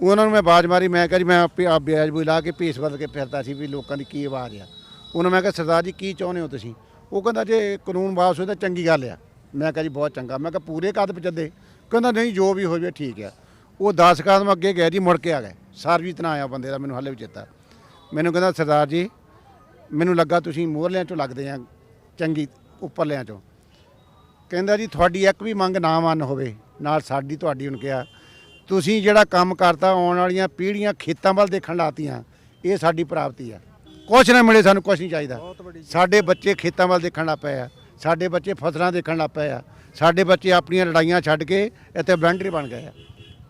ਉਹਨਾਂ ਨੂੰ ਮੈਂ ਆਵਾਜ਼ ਮਾਰੀ, ਮੈਂ ਕਿਹਾ ਜੀ ਮੈਂ ਵਿਆਜ ਬੂਜ ਲਾ ਕੇ ਭੇਸ ਬਦਲ ਕੇ ਫਿਰਦਾ ਸੀ ਵੀ ਲੋਕਾਂ ਦੀ ਕੀ ਆਵਾਜ਼ ਆ। ਉਹਨਾਂ ਮੈਂ ਕਿਹਾ ਸਰਦਾਰ ਜੀ ਕੀ ਚਾਹੁੰਦੇ ਹੋ ਤੁਸੀਂ? ਉਹ ਕਹਿੰਦਾ ਜੇ ਕਾਨੂੰਨ ਵਾਪਸ ਹੋਏ ਤਾਂ ਚੰਗੀ ਗੱਲ ਆ। ਮੈਂ ਕਿਹਾ ਜੀ ਬਹੁਤ ਚੰਗਾ। ਮੈਂ ਕਿਹਾ ਪੂਰੇ ਕਦ ਪਚੱਦੇ? ਕਹਿੰਦਾ ਨਹੀਂ ਜੋ ਵੀ ਹੋ ਜਾਵੇ ਠੀਕ ਆ। ਉਹ 10 ਕਦਮ ਅੱਗੇ ਗਏ ਜੀ, ਮੁੜ ਕੇ ਆ ਗਏ। ਸਰਬਜੀਤ ਨਾਂ ਆਇਆ ਬੰਦੇ ਦਾ, ਮੈਨੂੰ ਹਾਲੇ ਵੀ ਚੇਤਾ। ਮੈਨੂੰ ਕਹਿੰਦਾ ਸਰਦਾਰ ਜੀ ਮੈਨੂੰ ਲੱਗਾ ਤੁਸੀਂ ਮੋਹਰਲਿਆਂ 'ਚੋਂ ਲੱਗਦੇ ਆ, ਚੰਗੀ ਉੱਪਰਲਿਆਂ 'ਚੋਂ। ਕਹਿੰਦਾ ਜੀ ਤੁਹਾਡੀ ਇੱਕ ਵੀ ਮੰਗ ਨਾ ਮੰਨ ਹੋਵੇ ਨਾਲ ਸਾਡੀ ਤੁਹਾਡੀ। ਉਹਨੂੰ ਕਿਹਾ ਤੁਸੀਂ ਜਿਹੜਾ ਕੰਮ ਕਰਤਾ, ਆਉਣ ਵਾਲੀਆਂ ਪੀੜ੍ਹੀਆਂ ਖੇਤਾਂ ਵੱਲ ਦੇਖਣ ਲਾਤੀਆਂ, ਇਹ ਸਾਡੀ ਪ੍ਰਾਪਤੀ ਆ। ਕੁਛ ਨਾ ਮਿਲੇ ਸਾਨੂੰ, ਕੁਛ ਨਹੀਂ ਚਾਹੀਦਾ। ਸਾਡੇ ਬੱਚੇ ਖੇਤਾਂ ਵੱਲ ਦੇਖਣ ਲੱਗ ਪਏ ਆ, ਸਾਡੇ ਬੱਚੇ ਫਸਲਾਂ ਦੇਖਣ ਲੱਗ ਪਏ ਆ, ਸਾਡੇ ਬੱਚੇ ਆਪਣੀਆਂ ਲੜਾਈਆਂ ਛੱਡ ਕੇ ਇੱਥੇ ਵਲੰਟੀਅਰ ਬਣ ਗਏ ਆ।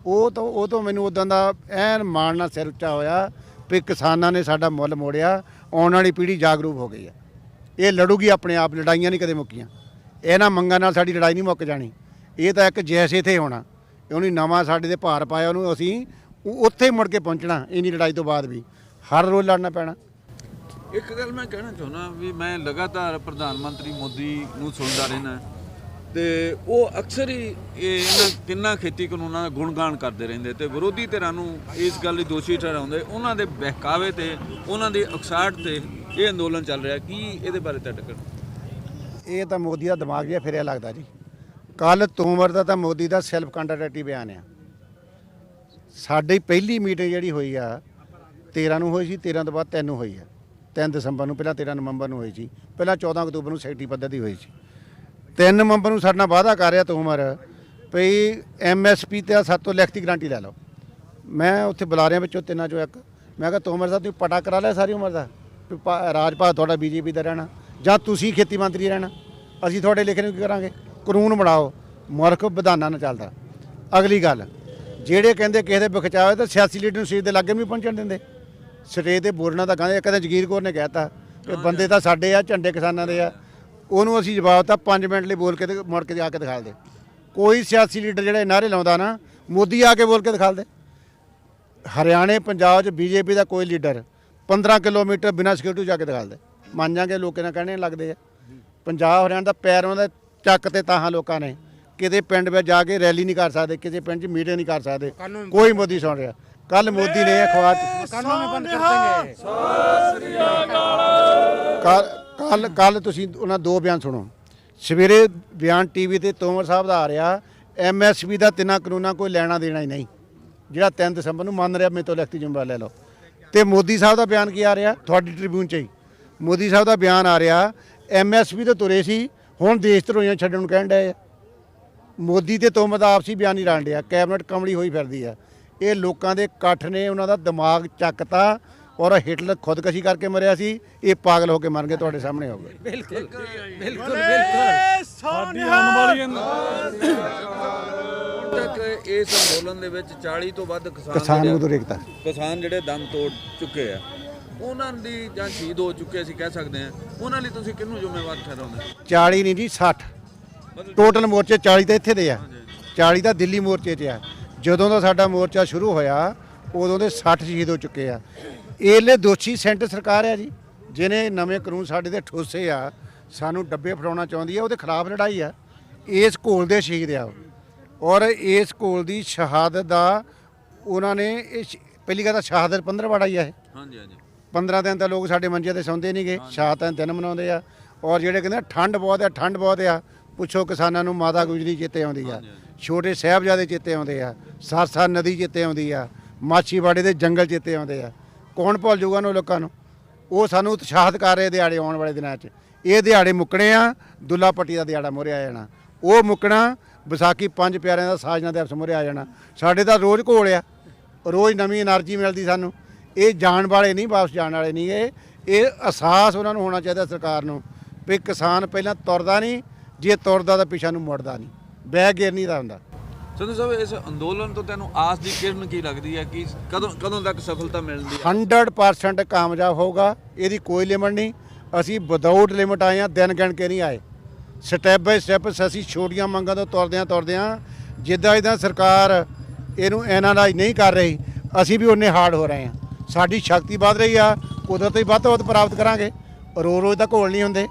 ਉਹ ਤੋਂ ਮੈਨੂੰ ਉਦੋਂ ਦਾ ਐਨ ਮਾਣ ਨਾਲ ਸਿਰ ਉੱਚਾ ਹੋਇਆ ਵੀ ਕਿਸਾਨਾਂ ਨੇ ਸਾਡਾ ਮੁੱਲ ਮੋੜਿਆ। ਆਉਣ ਵਾਲੀ ਪੀੜ੍ਹੀ ਜਾਗਰੂਕ ਹੋ ਗਈ ਆ, ਇਹ ਲੜੂਗੀ ਆਪਣੇ ਆਪ। ਲੜਾਈਆਂ ਨਹੀਂ ਕਦੇ ਮੁੱਕੀਆਂ, ਇਹਨਾਂ ਮੰਗਾਂ ਨਾਲ ਸਾਡੀ ਲੜਾਈ ਨਹੀਂ ਮੁੱਕ ਜਾਣੀ। ਇਹ ਤਾਂ ਇੱਕ ਜੈਸੇ ਥੇ ਹੋਣਾ, ਉਹਨੇ ਨਵਾਂ ਸਾਡੇ ਦੇ ਭਾਰ ਪਾਇਆ, ਉਹਨੂੰ ਅਸੀਂ ਉੱਥੇ ਮੁੜ ਕੇ ਪਹੁੰਚਣਾ। ਇੰਨੀ ਲੜਾਈ ਤੋਂ ਬਾਅਦ ਵੀ ਹਰ ਰੋਜ਼ ਲੜਨਾ ਪੈਣਾ। ਇੱਕ ਗੱਲ ਮੈਂ ਕਹਿਣਾ ਚਾਹੁੰਦਾ ਵੀ ਮੈਂ ਲਗਾਤਾਰ ਪ੍ਰਧਾਨ ਮੰਤਰੀ ਮੋਦੀ ਨੂੰ ਸੁਣਦਾ ਰਹਿਣਾ, ਤੇ ਉਹ ਅਕਸਰ ਹੀ ਇਹਨਾਂ ਤਿੰਨਾਂ ਖੇਤੀ ਕਾਨੂੰਨਾਂ ਦਾ ਗੁਣਗਾਨ ਕਰਦੇ ਰਹਿੰਦੇ, ਤੇ ਵਿਰੋਧੀ ਧਿਰਾਂ ਨੂੰ ਇਸ ਗੱਲ ਲਈ ਦੋਸ਼ੀ ਠਹਿਰਾਉਂਦੇ। ਉਹਨਾਂ ਦੇ ਬਹਿਕਾਵੇ ਤੇ, ਉਹਨਾਂ ਦੀ ਉਕਸਾਹਟ ਤੇ ਇਹ ਅੰਦੋਲਨ ਚੱਲ ਰਿਹਾ। ਕੀ ਇਹਦੇ ਬਾਰੇ ਤੁਹਾਡਾ ਕਹਿਣਾ? ਇਹ ਤਾਂ ਮੋਦੀ ਦਾ ਦਿਮਾਗ ਜਿਹਾ ਫਿਰਿਆ ਲੱਗਦਾ ਜੀ। ਕੱਲ੍ਹ ਤੋਮਰ ਦਾ ਤਾਂ ਮੋਦੀ ਦਾ ਸੈਲਫ ਕੰਟਰਡਿਕਟਰੀ ਬਿਆਨ ਆ। ਸਾਡੀ ਪਹਿਲੀ ਮੀਟਿੰਗ ਜਿਹੜੀ ਹੋਈ ਆ 13 ਨੂੰ ਹੋਈ ਸੀ, 13 ਤੋਂ ਬਾਅਦ 3 ਨੂੰ ਹੋਈ ਆ। 3 ਦਸੰਬਰ ਨੂੰ, ਪਹਿਲਾਂ 13 ਨਵੰਬਰ ਨੂੰ ਹੋਈ ਸੀ, ਪਹਿਲਾਂ 14 ਅਕਤੂਬਰ ਨੂੰ ਸੈਕਟਰੀ ਪੱਧਰ ਦੀ ਹੋਈ ਸੀ। 3 ਨਵੰਬਰ ਨੂੰ ਸਾਡੇ ਨਾਲ ਵਾਅਦਾ ਕਰ ਰਿਹਾ ਤੋਮਰ ਵੀ MSP ਤੇ ਸਾਤੋਂ ਲਿਖਤੀ ਗਰੰਟੀ ਲੈ ਲਓ। ਮੈਂ ਉੱਥੇ ਬੁਲਾ ਰਿਹਾ ਵਿੱਚੋਂ 3 ਚੋਂ ਇੱਕ। ਮੈਂ ਕਿਹਾ ਤੋਮਰ ਸਾਹਿਬ ਤੁਸੀਂ ਪਟਾ ਕਰਾ ਲਿਆ ਸਾਰੀ ਉਮਰ ਦਾ, ਰਾਜ ਭਾਗ ਤੁਹਾਡਾ BJP ਦਾ ਰਹਿਣਾ ਜਾਂ ਤੁਸੀਂ ਖੇਤੀ ਮੰਤਰੀ ਰਹਿਣਾ, ਅਸੀਂ ਤੁਹਾਡੇ ਲਿਖੇ ਨੂੰ ਕੀ ਕਰਾਂਗੇ? ਕਾਨੂੰਨ ਬਣਾਓ। ਮੁਲਕ ਵਿਧਾਨਾਂ ਨਾਲ ਚੱਲਦਾ। ਅਗਲੀ ਗੱਲ ਜਿਹੜੇ ਕਹਿੰਦੇ ਕਿਸੇ ਦੇ ਬਖਚਾਵੇ ਤਾਂ ਸਿਆਸੀ ਲੀਡਰ ਨੂੰ ਸਟੇਜ ਦੇ ਲਾਗੇ ਵੀ ਨਹੀਂ ਪਹੁੰਚਣ ਦਿੰਦੇ। ਸਟੇਜ ਤੇ ਬੋਲਣਾ ਤਾਂ ਕਹਿੰਦੇ ਕਦੇ ਜਗੀਰ ਕੌਰ ਨੇ ਕਹਿਤਾ ਕਿ ਬੰਦੇ ਤਾਂ ਸਾਡੇ ਆ, ਝੰਡੇ ਕਿਸਾਨਾਂ ਦੇ ਆ। ਉਹਨੂੰ ਅਸੀਂ ਜਵਾਬ ਤਾਂ 5 ਮਿੰਟ ਲਈ ਬੋਲ ਕੇ ਤੇ ਮੁੜ ਕੇ ਜਾ ਕੇ ਦਿਖਾ ਦੇ। ਕੋਈ ਸਿਆਸੀ ਲੀਡਰ ਜਿਹੜੇ ਨਾਅਰੇ ਲਾਉਂਦਾ ਨਾ, ਮੋਦੀ ਆ ਕੇ ਬੋਲ ਕੇ ਦਿਖਾ ਦੇ। ਹਰਿਆਣੇ ਪੰਜਾਬ 'ਚ ਬੀਜੇਪੀ ਦਾ ਕੋਈ ਲੀਡਰ 15 ਕਿਲੋਮੀਟਰ ਬਿਨਾਂ ਸਿਕਿਉਰਿਟੀ ਜਾ ਕੇ ਦਿਖਾ ਦੇ। ਮੰਨ ਜਾਂਗੇ ਲੋਕਾਂ ਨਾਲ ਕਹਿਣੇ ਲੱਗਦੇ ਆ। ਪੰਜਾਬ ਹਰਿਆਣਾ ਦਾ ਪੈਰ ਉਹਨਾਂ ਦਾ ਚੱਕ ਤੇ ਤਾਂ ਲੋਕਾਂ ਨੇ ਕਿਤੇ ਪਿੰਡ ਵਿੱਚ ਜਾ ਕੇ ਰੈਲੀ ਨਹੀਂ ਕਰ ਸਕਦੇ, ਕਿਸੇ ਪਿੰਡ 'ਚ ਮੀਟਿੰਗ ਨਹੀਂ ਕਰ ਸਕਦੇ। ਕੋਈ ਮੋਦੀ ਸੁਣ ਰਿਹਾ। ਕੱਲ ਮੋਦੀ ਨੇ ਅਖਬਾਰ 'ਚ ਕੱਲ ਤੁਸੀਂ ਉਹਨਾਂ 2 ਬਿਆਨ ਸੁਣੋ। ਸਵੇਰੇ ਬਿਆਨ ਟੀਵੀ ਤੇ ਤੋਮਰ ਸਾਹਿਬ ਦਾ ਆ ਰਿਹਾ, MSP ਦਾ 3 ਕਾਨੂੰਨਾਂ ਕੋਈ ਲੈਣਾ ਦੇਣਾ ਹੀ ਨਹੀਂ, ਜਿਹੜਾ 3 ਦਸੰਬਰ ਨੂੰ ਮੰਨ ਰਿਹਾ। ਮੇਰੇ ਤੋਂ ਲਿਖਤੀ ਜ਼ਿੰਮੇਵਾਰੀ ਲੈ ਲਓ। ਤੇ ਮੋਦੀ ਸਾਹਿਬ ਦਾ ਬਿਆਨ ਕੀ ਆ ਰਿਹਾ ਤੁਹਾਡੀ ਟ੍ਰਿਬਿਊਨ 'ਚ ਹੀ? ਮੋਦੀ ਸਾਹਿਬ ਦਾ ਬਿਆਨ ਆ ਰਿਹਾ MSP ਤੋਂ ਤੁਰੇ ਸੀ, ਹੁਣ ਦੇਸ਼ ਧਰੋਈਆਂ ਛੱਡਣ ਨੂੰ ਕਹਿਣ ਡਏ ਆ। ਮੋਦੀ ਤੇ ਤੋਮਰ ਦਾ ਆਪਸੀ ਬਿਆਨ ਹੀ ਰਾਣ ਡਿਆ। ਕੈਬਨਿਟ ਕਮਲੀ ਹੋਈ ਫਿਰਦੀ ਆ। ਇਹ ਲੋਕਾਂ ਦੇ ਇਕੱਠ ਨੇ ਉਹਨਾਂ ਦਾ ਦਿਮਾਗ ਚੱਕਤਾ। ਔਰ ਹਿਟਲਰ ਖੁਦਕਸ਼ੀ ਕਰਕੇ ਮਰਿਆ ਸੀ, ਇਹ ਪਾਗਲ ਹੋ ਕੇ ਮਰ ਗਏ। ਤੁਹਾਡੇ ਸਾਹਮਣੇ ਹੋ ਗਏ। ਬਿਲਕੁਲ ਬਿਲਕੁਲ ਬਿਲਕੁਲ ਸਾਡੀ ਆਉਣ ਵਾਲੀ ਤੱਕ ਇਸ ਅੰਦੋਲਨ ਦੇ ਵਿੱਚ 40 ਤੋਂ ਵੱਧ ਕਿਸਾਨ ਨੂੰ ਰੇਕਤਾ ਕਿਸਾਨ ਜਿਹੜੇ ਦਮ ਤੋੜ ਚੁੱਕੇ ਆ, ਉਹਨਾਂ ਦੀ ਜਾਂ ਸ਼ਹੀਦ ਹੋ ਚੁੱਕੇ ਅਸੀਂ ਕਹਿ ਸਕਦੇ ਆ, ਉਹਨਾਂ ਲਈ ਤੁਸੀਂ ਕਿਹਨੂੰ ਜ਼ਿੰਮੇਵਾਰ ਠਹਿਰਾਉਂਦੇ? 40 ਨਹੀਂ ਜੀ 60 ਟੋਟਲ ਮੋਰਚੇ 40 ਤਾਂ ਇੱਥੇ ਦੇ ਆ, 40 ਤਾਂ ਦਿੱਲੀ ਮੋਰਚੇ 'ਚ ਆ। ਜਦੋਂ ਦਾ ਸਾਡਾ ਮੋਰਚਾ ਸ਼ੁਰੂ ਹੋਇਆ ਉਦੋਂ ਦੇ 60 ਸ਼ਹੀਦ ਹੋ ਚੁੱਕੇ ਆ। ਇਹਲੇ ਦੋਸ਼ੀ ਸੈਂਟਰ ਸਰਕਾਰ ਆ ਜੀ, ਜਿਹਨੇ ਨਵੇਂ ਕਾਨੂੰਨ ਸਾਡੇ ਤੇ ਠੋਸੇ ਆ, ਸਾਨੂੰ ਡੱਬੇ ਫੜਾਉਣਾ ਚਾਹੁੰਦੀ ਆ। ਉਹਦੇ ਖਿਲਾਫ ਲੜਾਈ ਆ। ਇਸ ਘੋਲ ਦੇ ਸ਼ਹੀਦ ਆ ਔਰ ਇਸ ਘੋਲ ਦੀ ਸ਼ਹਾਦਤ ਦਾ ਉਹਨਾਂ ਨੇ ਪਹਿਲੀ ਗੱਲ ਤਾਂ ਸ਼ਹਾਦਤ 15ਵਾੜਾ ਹੀ ਆ ਇਹ। ਹਾਂਜੀ ਹਾਂਜੀ 15 ਦਿਨ ਤਾਂ ਲੋਕ ਸਾਡੇ ਮੰਜੇ ਤੇ ਸੌਂਦੇ ਨਹੀਂ ਗਏ, ਸ਼ਹਾਦਤਾਂ ਦੇ ਦਿਨ ਮਨਾਉਂਦੇ ਆ। ਔਰ ਜਿਹੜੇ ਕਹਿੰਦੇ ਠੰਡ ਬਹੁਤ ਆ, ਠੰਡ ਬਹੁਤ ਆ, ਪੁੱਛੋ ਕਿਸਾਨਾਂ ਨੂੰ ਮਾਤਾ ਗੁਜਰੀ ਚੇਤੇ ਆਉਂਦੀ ਆ, ਛੋਟੇ ਸਾਹਿਬਜ਼ਾਦੇ ਚੇਤੇ ਆਉਂਦੇ ਆ, ਸਰਸਾ ਨਦੀ ਚੇਤੇ ਆਉਂਦੀ ਆ, ਮਾਛੀਵਾੜੇ ਦੇ ਜੰਗਲ ਚੇਤੇ ਆਉਂਦੇ ਆ। ਕੌਣ ਭੁੱਲ ਜਾਊਗਾ ਉਹਨਾਂ ਲੋਕਾਂ ਨੂੰ? ਉਹ ਸਾਨੂੰ ਉਤਸ਼ਾਹਿਤ ਕਰ ਰਹੇ ਦਿਹਾੜੇ ਆਉਣ ਵਾਲੇ ਦਿਨਾਂ 'ਚ। ਇਹ ਦਿਹਾੜੇ ਮੁੱਕਣੇ ਆ, ਦੁੱਲਾ ਪੱਟੀ ਦਾ ਦਿਹਾੜਾ ਮੋਰੇ ਆ ਜਾਣਾ। ਉਹ ਮੁੱਕਣਾ ਵਿਸਾਖੀ 5 ਪਿਆਰਿਆਂ ਦਾ ਸਾਜਨਾ ਦਿਵਸ ਮੋਰੇ ਆ ਜਾਣਾ। ਸਾਡੇ ਤਾਂ ਰੋਜ਼ ਘੋਲ ਆ, ਰੋਜ਼ ਨਵੀਂ એનર્ਜੀ ਮਿਲਦੀ ਸਾਨੂੰ। ਇਹ ਜਾਣ ਵਾਲੇ ਨਹੀਂ, ਵਾਪਸ ਜਾਣ ਵਾਲੇ ਨਹੀਂ। ਇਹ ਅਹਿਸਾਸ ਉਹਨਾਂ ਨੂੰ ਹੋਣਾ ਚਾਹੀਦਾ ਸਰਕਾਰ ਨੂੰ ਵੀ ਕਿਸਾਨ ਪਹਿਲਾਂ ਤੁਰਦਾ ਨਹੀਂ, ਜੇ ਤੁਰਦਾ ਤਾਂ ਪਿੱਛਾ ਨੂੰ ਮੁੜਦਾ ਨਹੀਂ, ਬੈਗ ਗੇਰ ਨਹੀਂ ਦਾ ਹੁੰਦਾ। ਸੰਧੂ ਸਾਹਿਬ, ਇਸ ਅੰਦੋਲਨ ਤੋਂ ਤੈਨੂੰ ਆਸ ਦੀ ਕਿਰਨ ਕੀ ਲੱਗਦੀ ਹੈ ਕਿ ਕਦੋਂ ਤੱਕ ਸਫਲਤਾ ਮਿਲਦੀ ਹੈ? 100% ਕਾਮਯਾਬ ਹੋਊਗਾ, ਇਹਦੀ ਕੋਈ ਲਿਮਟ ਨਹੀਂ। ਅਸੀਂ ਵਿਦਆਊਟ ਲਿਮਟ ਆਏ ਹਾਂ, ਦਿਨ ਗਿਣ ਕੇ ਨਹੀਂ ਆਏ। ਸਟੈਪ ਬਾਈ ਸਟੈਪ ਅਸੀਂ ਛੋਟੀਆਂ ਮੰਗਾਂ ਤੋਂ ਤੁਰਦੇ ਹਾਂ। ਜਿੱਦਾਂ ਸਰਕਾਰ ਇਹਨੂੰ ਐਨਾਲਾਈਜ਼ ਨਹੀਂ ਕਰ ਰਹੀ, ਅਸੀਂ ਵੀ ਉਨੇ ਹਾਰਡ ਹੋ ਰਹੇ ਹਾਂ। ਸਾਡੀ ਸ਼ਕਤੀ ਵੱਧ ਰਹੀ ਆ, ਕੁਦਰਤੀ ਵੱਧ ਤੋਂ ਵੱਧ ਪ੍ਰਾਪਤ ਕਰਾਂਗੇ। ਰੋਜ਼ ਤਾਂ ਘੋਲ ਨਹੀਂ ਹੁੰਦੇ।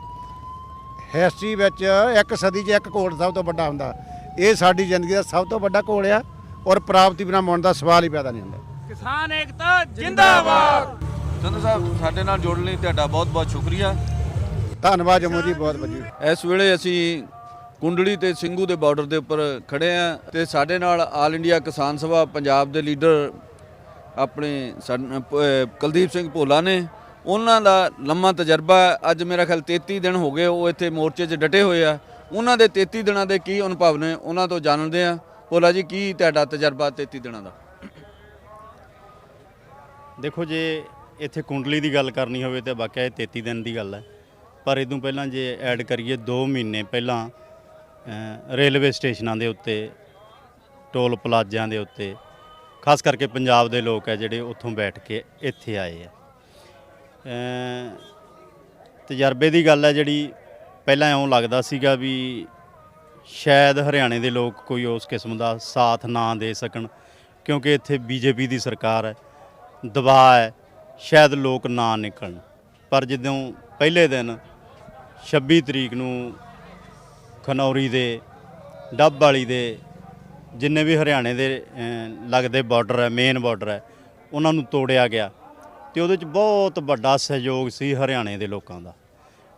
ਹਿਸਟਰੀ ਵਿੱਚ 1 ਸਦੀ 'ਚ 1 ਘੋਲ ਸਭ ਤੋਂ ਵੱਡਾ ਹੁੰਦਾ। ਇਹ ਸਾਡੀ ਜ਼ਿੰਦਗੀ ਦਾ ਸਭ ਤੋਂ ਵੱਡਾ ਘੋਲ ਆ ਔਰ ਪ੍ਰਾਪਤੀ ਬਿਨਾਂ ਮੁੜਨ ਦਾ ਸਵਾਲ ਹੀ ਪੈਦਾ ਨਹੀਂ ਹੁੰਦਾ। ਕਿਸਾਨ ਏਕਤਾ ਜਿੰਦਾਬਾਦ। ਸੰਧੂ ਸਾਹਿਬ, ਸਾਡੇ ਨਾਲ ਜੁੜਨ ਲਈ ਤੁਹਾਡਾ ਬਹੁਤ ਬਹੁਤ ਸ਼ੁਕਰੀਆ। ਧੰਨਵਾਦ ਜੰਮੂ ਜੀ, ਬਹੁਤ ਵਧੀਆ। ਇਸ ਵੇਲੇ ਅਸੀਂ ਕੁੰਡਲੀ ਤੇ ਸਿੰਘੂ ਦੇ ਬਾਰਡਰ ਦੇ ਉੱਪਰ ਖੜੇ ਆ ਤੇ ਸਾਡੇ ਨਾਲ ਆਲ ਇੰਡੀਆ ਕਿਸਾਨ ਸਭਾ ਪੰਜਾਬ ਦੇ ਲੀਡਰ ਆਪਣੇ ਕੁਲਦੀਪ ਸਿੰਘ ਭੋਲਾ ਨੇ। ਉਹਨਾਂ ਦਾ ਲੰਮਾ ਤਜਰਬਾ। ਅੱਜ ਮੇਰਾ ਖਿਆਲ 33 ਦਿਨ ਹੋ ਗਏ ਉਹ ਇੱਥੇ ਮੋਰਚੇ 'ਚ ਡਟੇ ਹੋਏ ਆ। ਉਹਨਾਂ ਦੇ 33 ਦਿਨਾਂ ਦੇ ਕੀ ਅਨੁਭਵ ਨੇ, ਉਹਨਾਂ ਤੋਂ ਜਾਣਦੇ ਆ। ਭੋਲਾ ਜੀ, ਕੀ ਤੁਹਾਡਾ ਤਜਰਬਾ 33 ਦਿਨਾਂ ਦਾ? ਦੇਖੋ, ਜੇ ਇੱਥੇ ਕੁੰਡਲੀ ਦੀ ਗੱਲ ਕਰਨੀ ਹੋਵੇ ਤਾਂ ਵਾਕਿਆ ਇਹ 33 ਦਿਨ ਦੀ ਗੱਲ ਹੈ। ਪਰ ਇਦੋਂ ਪਹਿਲਾਂ ਜੇ ਐਡ ਕਰੀਏ 2 ਮਹੀਨੇ ਪਹਿਲਾਂ ਰੇਲਵੇ ਸਟੇਸ਼ਨਾਂ ਦੇ ਉੱਤੇ, ਟੋਲ ਪਲਾਜ਼ਿਆਂ ਦੇ ਉੱਤੇ, ਖਾਸ ਕਰਕੇ ਪੰਜਾਬ ਦੇ ਲੋਕ ਹੈ ਜਿਹੜੇ ਉੱਥੋਂ ਬੈਠ ਕੇ ਇੱਥੇ ਆਏ ਆ। ਤਜਰਬੇ ਦੀ ਗੱਲ ਹੈ ਜਿਹੜੀ, ਪਹਿਲਾਂ ਇਉਂ ਲੱਗਦਾ ਸੀਗਾ ਵੀ ਸ਼ਾਇਦ ਹਰਿਆਣੇ ਦੇ ਲੋਕ ਕੋਈ ਉਸ ਕਿਸਮ ਦਾ ਸਾਥ ਨਾ ਦੇ ਸਕਣ, ਕਿਉਂਕਿ ਇੱਥੇ ਬੀਜੇਪੀ ਦੀ ਸਰਕਾਰ ਹੈ, ਦਬਾਅ ਹੈ, ਸ਼ਾਇਦ ਲੋਕ ਨਾ ਨਿਕਲਣ। ਪਰ ਜਦੋਂ ਪਹਿਲੇ ਦਿਨ 26 ਤਰੀਕ ਨੂੰ ਖਨੌਰੀ ਦੇ, ਡੱਬ ਵਾਲੀ ਦੇ, ਜਿੰਨੇ ਵੀ ਹਰਿਆਣੇ ਦੇ ਲੱਗਦੇ ਬਾਰਡਰ ਹੈ, ਮੇਨ ਬਾਰਡਰ ਹੈ, ਉਹਨਾਂ ਨੂੰ ਤੋੜਿਆ ਗਿਆ ਤੇ ਉਹਦੇ 'ਚ ਬਹੁਤ ਵੱਡਾ ਸਹਿਯੋਗ ਸੀ ਹਰਿਆਣੇ ਦੇ ਲੋਕਾਂ ਦਾ।